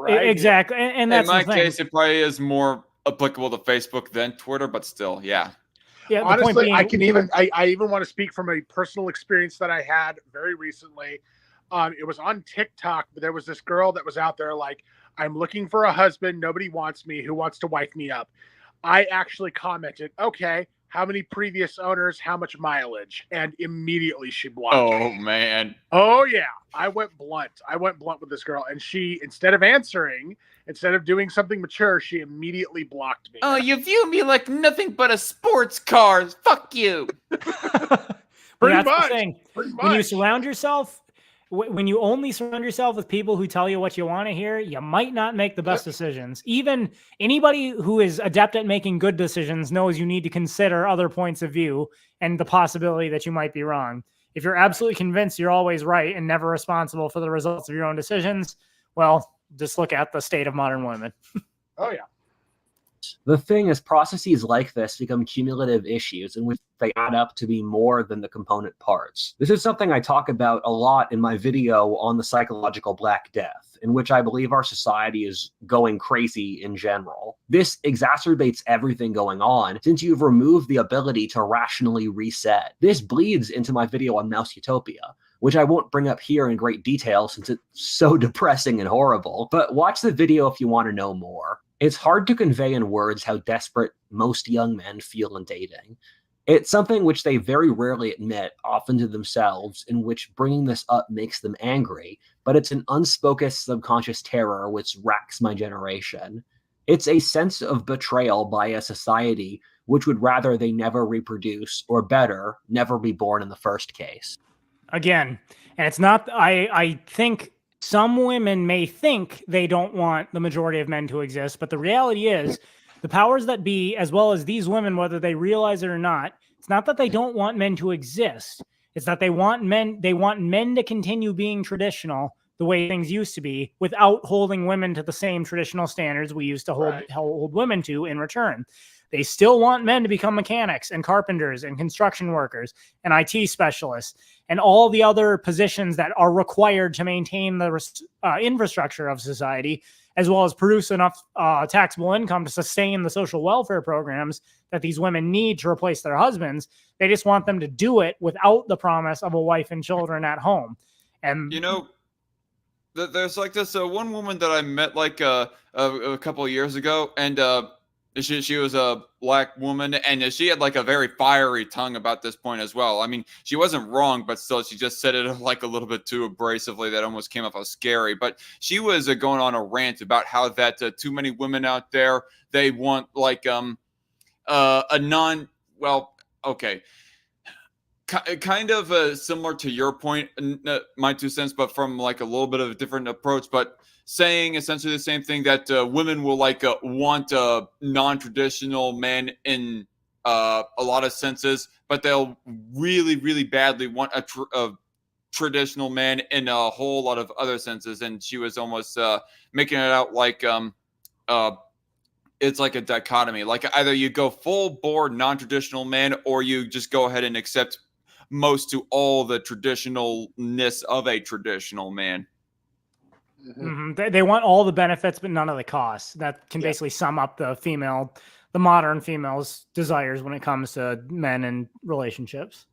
Exactly. And that's in my the thing. case, it probably is more applicable to Facebook than Twitter, but still, yeah. Yeah. Honestly, being, I even want to speak from a personal experience that I had very recently. It was on TikTok, but there was this girl that was out there like, I'm looking for a husband. Nobody wants me. Who wants to wife me up? I actually commented, okay, how many previous owners, how much mileage? And immediately she blocked me. Oh, man. Oh, yeah. I went blunt with this girl. And she, instead of answering, instead of doing something mature, she immediately blocked me. Oh, you view me like nothing but a sports car. Fuck you. Pretty much. When you surround yourself, when you only surround yourself with people who tell you what you want to hear, you might not make the best decisions. Even anybody who is adept at making good decisions knows you need to consider other points of view and the possibility that you might be wrong. If you're absolutely convinced you're always right and never responsible for the results of your own decisions, well, just look at the state of modern women. Oh, yeah. The thing is, processes like this become cumulative issues in which they add up to be more than the component parts. This is something I talk about a lot in my video on the psychological Black Death, in which I believe our society is going crazy in general. This exacerbates everything going on since you've removed the ability to rationally reset. This bleeds into my video on Mouse Utopia, which I won't bring up here in great detail since it's so depressing and horrible, but watch the video if you want to know more. It's hard to convey in words how desperate most young men feel in dating. It's something which they very rarely admit, often to themselves, in which bringing this up makes them angry, but it's an unspoken subconscious terror which racks my generation. It's a sense of betrayal by a society which would rather they never reproduce, or better, never be born in the first case. Again, and it's not, I think some women may think they don't want the majority of men to exist, but the reality is the powers that be, as well as these women, whether they realize it or not, it's not that they don't want men to exist. It's that they want men to continue being traditional the way things used to be without holding women to the same traditional standards we used to hold women to in return. They still want men to become mechanics and carpenters and construction workers and IT specialists and all the other positions that are required to maintain the infrastructure of society, as well as produce enough taxable income to sustain the social welfare programs that these women need to replace their husbands. They just want them to do it without the promise of a wife and children at home. And you know, there's like this one woman that I met like a couple of years ago, and she was a Black woman, and she had like a very fiery tongue about this point as well. I mean, she wasn't wrong, but still, she just said it like a little bit too abrasively that almost came off as scary. But she was going on a rant about how that too many women out there, they want like a non, well, okay, kind of similar to your point, my 2 cents, but from like a little bit of a different approach, but saying essentially the same thing, that women will like want a non-traditional man in a lot of senses, but they'll really, really badly want a traditional man in a whole lot of other senses. And she was almost making it out like it's like a dichotomy. Like either you go full board non-traditional man, or you just go ahead and accept most to all the traditionalness of a traditional man. They want all the benefits, but none of the costs. That can basically sum up the the modern female's desires when it comes to men and relationships.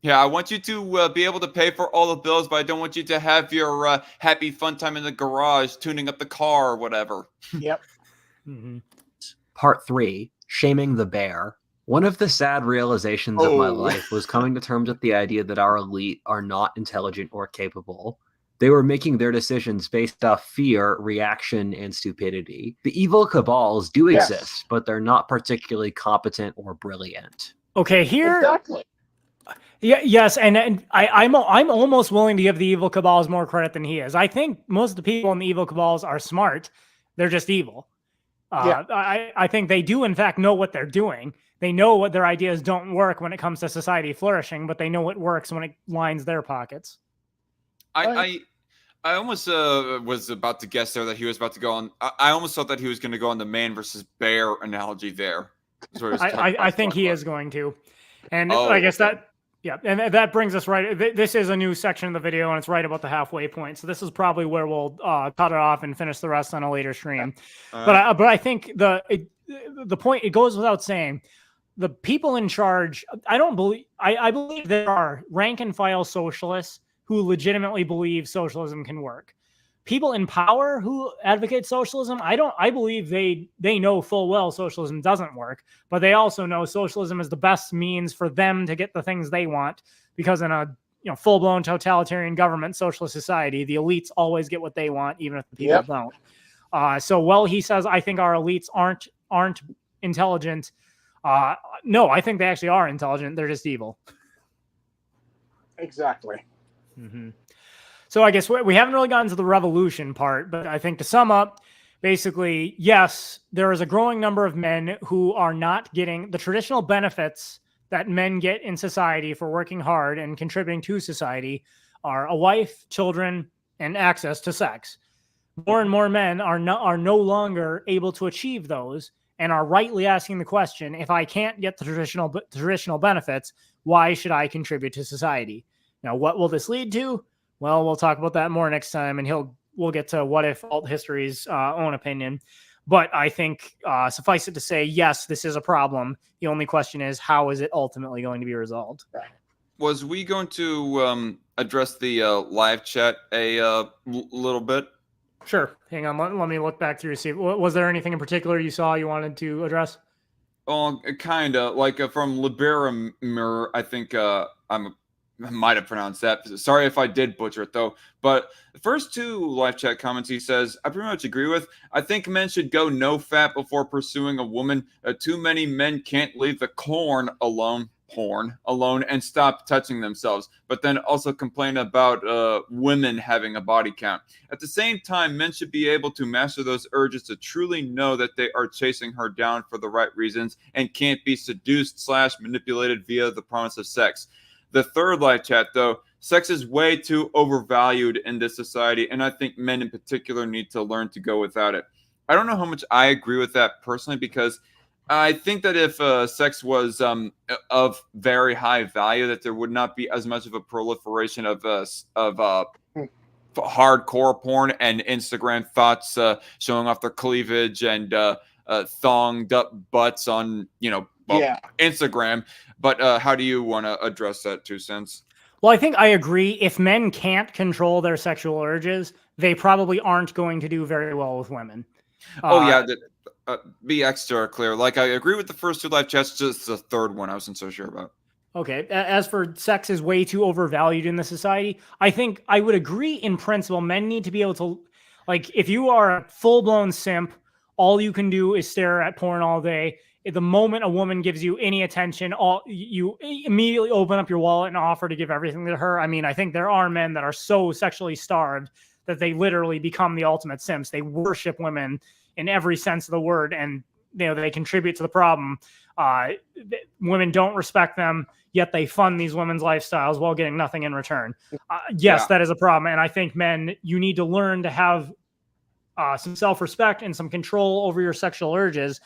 Yeah, I want you to be able to pay for all the bills, but I don't want you to have your happy fun time in the garage tuning up the car or whatever. Yep. Mm-hmm. Part 3, Shaming the Bear. One of the sad realizations of my life was coming to terms with the idea that our elite are not intelligent or capable. They were making their decisions based off fear, reaction, and stupidity. The evil cabals do exist, but they're not particularly competent or brilliant. Okay, here... Exactly. Yeah, yes, and I'm almost willing to give the evil cabals more credit than he is. I think most of the people in the evil cabals are smart. They're just evil. I think they do, in fact, know what they're doing. They know what their ideas don't work when it comes to society flourishing, but they know what works when it lines their pockets. I almost was about to guess there that he was about to go on. I almost thought that he was going to go on the man versus bear analogy there. I think he is going to. And I guess that... Yeah, and that brings us right. This is a new section of the video, and it's right about the halfway point. So this is probably where we'll cut it off and finish the rest on a later stream. But I think the point, it goes without saying, the people in charge. I believe there are rank and file socialists who legitimately believe socialism can work. People in power who advocate socialism, I believe they know full well socialism doesn't work, but they also know socialism is the best means for them to get the things they want, because in a full-blown totalitarian government socialist society, the elites always get what they want, even if the people don't. So while he says, I think our elites aren't intelligent, no, I think they actually are intelligent. They're just evil. Exactly. Mm-hmm. So I guess we haven't really gotten to the revolution part, but I think to sum up, basically, yes, there is a growing number of men who are not getting the traditional benefits that men get in society for working hard and contributing to society, are a wife, children, and access to sex. More and more men are no longer able to achieve those, and are rightly asking the question, if I can't get the traditional benefits, why should I contribute to society? Now, what will this lead to? Well, we'll talk about that more next time, and we'll get to what if alt history's own opinion. But I think suffice it to say, yes, this is a problem. The only question is, how is it ultimately going to be resolved? Was we going to address the live chat a little bit? Sure. Hang on. Let me look back through to see. Was there anything in particular you saw you wanted to address? Oh, kind of. Like from Liberamir, I think I might have pronounced that. Sorry if I did butcher it, though. But the first two live chat comments he says, I pretty much agree with. I think men should go no fap before pursuing a woman. Too many men can't leave the porn alone, and stop touching themselves. But then also complain about women having a body count. At the same time, men should be able to master those urges to truly know that they are chasing her down for the right reasons and can't be seduced / manipulated via the promise of sex. The third live chat, though, sex is way too overvalued in this society, and I think men in particular need to learn to go without it. I don't know how much I agree with that personally, because I think that if sex was of very high value, that there would not be as much of a proliferation of hardcore porn and Instagram thoughts showing off their cleavage and thonged up butts on, Instagram. But how do you want to address that, 2 cents? Well, I think I agree. If men can't control their sexual urges, they probably aren't going to do very well with women. Be extra clear. Like, I agree with the first two live chats, just the third one I wasn't so sure about. Okay. As for sex is way too overvalued in the society, I think I would agree in principle. Men need to be able to, like, if you are a full-blown simp, all you can do is stare at porn all day. The moment a woman gives you any attention, you immediately open up your wallet and offer to give everything to her. I mean, I think there are men that are so sexually starved that they literally become the ultimate simps. They worship women in every sense of the word, and they contribute to the problem. Women don't respect them, yet they fund these women's lifestyles while getting nothing in return. That is a problem, and I think men, you need to learn to have some self-respect and some control over your sexual urges,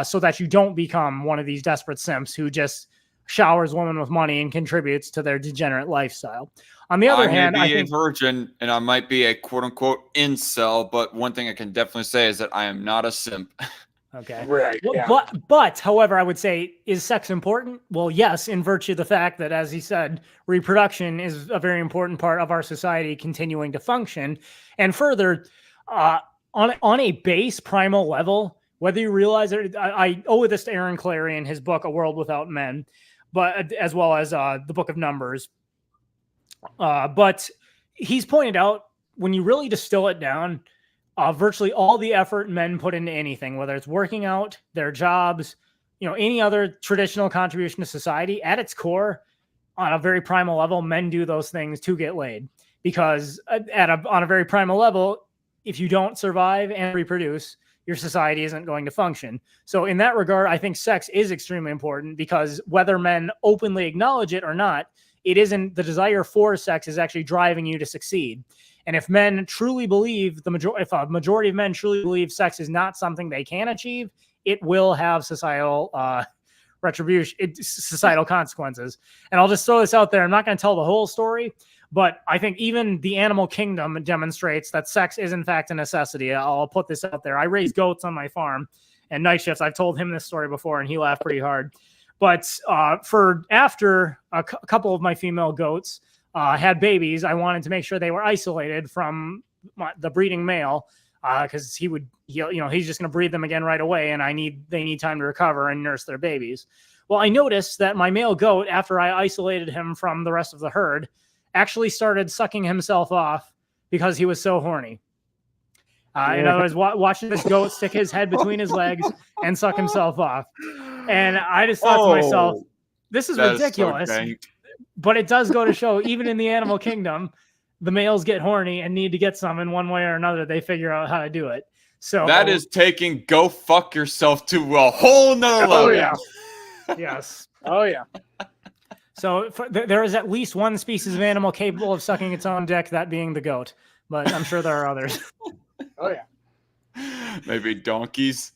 so that you don't become one of these desperate simps who just showers women with money and contributes to their degenerate lifestyle. On the other hand, I think a virgin and I might be a quote unquote incel, but one thing I can definitely say is that I am not a simp. Okay. Right. Well, Yeah. but however, I would say, is sex important? Well, yes, in virtue of the fact that, as he said, reproduction is a very important part of our society continuing to function. And further, on a base primal level, whether you realize it, I owe this to Aaron Clary in his book, A World Without Men, but as well as the Book of Numbers. But he's pointed out, when you really distill it down, virtually all the effort men put into anything, whether it's working out, their jobs, any other traditional contribution to society, at its core, on a very primal level, men do those things to get laid. Because on a very primal level, if you don't survive and reproduce, your society isn't going to function. So in that regard, I think sex is extremely important, because whether men openly acknowledge it or not, it isn't the desire for sex is actually driving you to succeed. And if men truly believe, if a majority of men truly believe sex is not something they can achieve, it will have societal retribution, societal consequences. And I'll just throw this out there. I'm not going to tell the whole story, but I think even the animal kingdom demonstrates that sex is in fact a necessity. I'll put this out there. I raise goats on my farm and night shifts. I've told him this story before and he laughed pretty hard. But after a couple of my female goats had babies, I wanted to make sure they were isolated from the breeding male, because he's just going to breed them again right away, and they need time to recover and nurse their babies. Well, I noticed that my male goat, after I isolated him from the rest of the herd, actually started sucking himself off because he was so horny. In other words, watching this goat stick his head between his legs and suck himself off. And I just thought to myself, this is ridiculous. So but it does go to show, even in the animal kingdom, the males get horny and need to get some in one way or another. They figure out how to do it. So that is taking go fuck yourself to a whole nother level. Oh, yeah. Yes. Oh, yeah. So there is at least one species of animal capable of sucking its own dick, that being the goat. But I'm sure there are others. Oh, yeah. Maybe donkeys.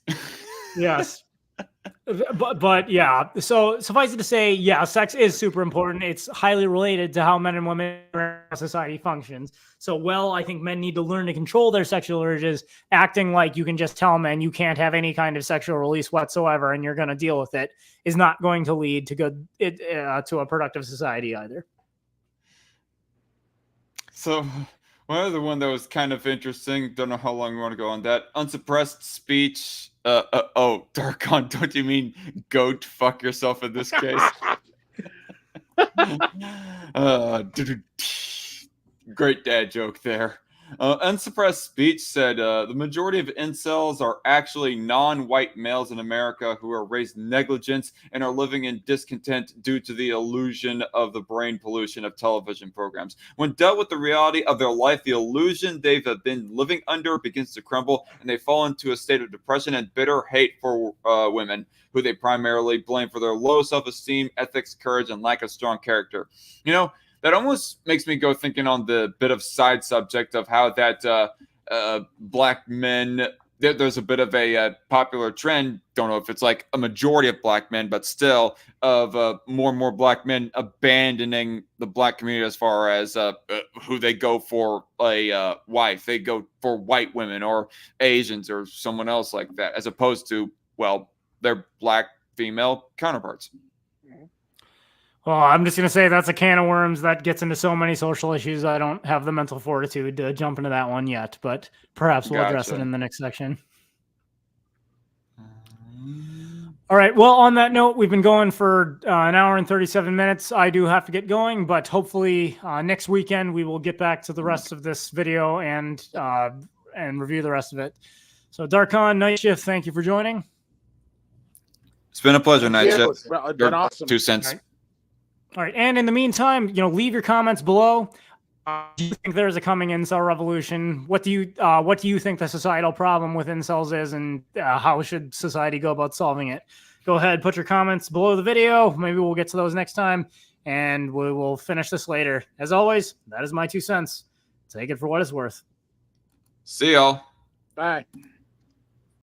Yes. But yeah, so suffice it to say, yeah, sex is super important. It's highly related to how men and women in our society functions. So, I think men need to learn to control their sexual urges. Acting like you can just tell men you can't have any kind of sexual release whatsoever and you're going to deal with it is not going to lead to to a productive society either. So, one other one that was kind of interesting. Don't know how long we want to go on that. Unsuppressed speech. Darkon, don't you mean goat fuck yourself in this case? Great dad joke there. Unsuppressed speech said the majority of incels are actually non-white males in America who are raised negligent and are living in discontent due to the illusion of the brain pollution of television programs. When dealt with the reality of their life, the illusion they've been living under begins to crumble, and they fall into a state of depression and bitter hate for women, who they primarily blame for their low self-esteem, ethics, courage, and lack of strong character. That almost makes me go thinking on the bit of side subject of how that black men, there's a bit of a popular trend, don't know if it's like a majority of black men, but still, of more and more black men abandoning the black community as far as who they go for a wife. They go for white women or Asians or someone else like that, as opposed to, their black female counterparts. Well, I'm just going to say that's a can of worms that gets into so many social issues. I don't have the mental fortitude to jump into that one yet, but perhaps we'll address it in the next section. All right. Well, on that note, we've been going for an hour and 37 minutes. I do have to get going, but hopefully next weekend we will get back to the rest of this video and review the rest of it. So, Darkon, Night Shift, thank you for joining. It's been a pleasure, Night Shift. It's been awesome. 2 cents. All right, and in the meantime, leave your comments below. Do you think there's a coming incel revolution? What do you think the societal problem with incels is, and how should society go about solving it? Go ahead, put your comments below the video. Maybe we'll get to those next time, and we will finish this later. As always, that is my 2 cents. Take it for what it's worth. See y'all. Bye.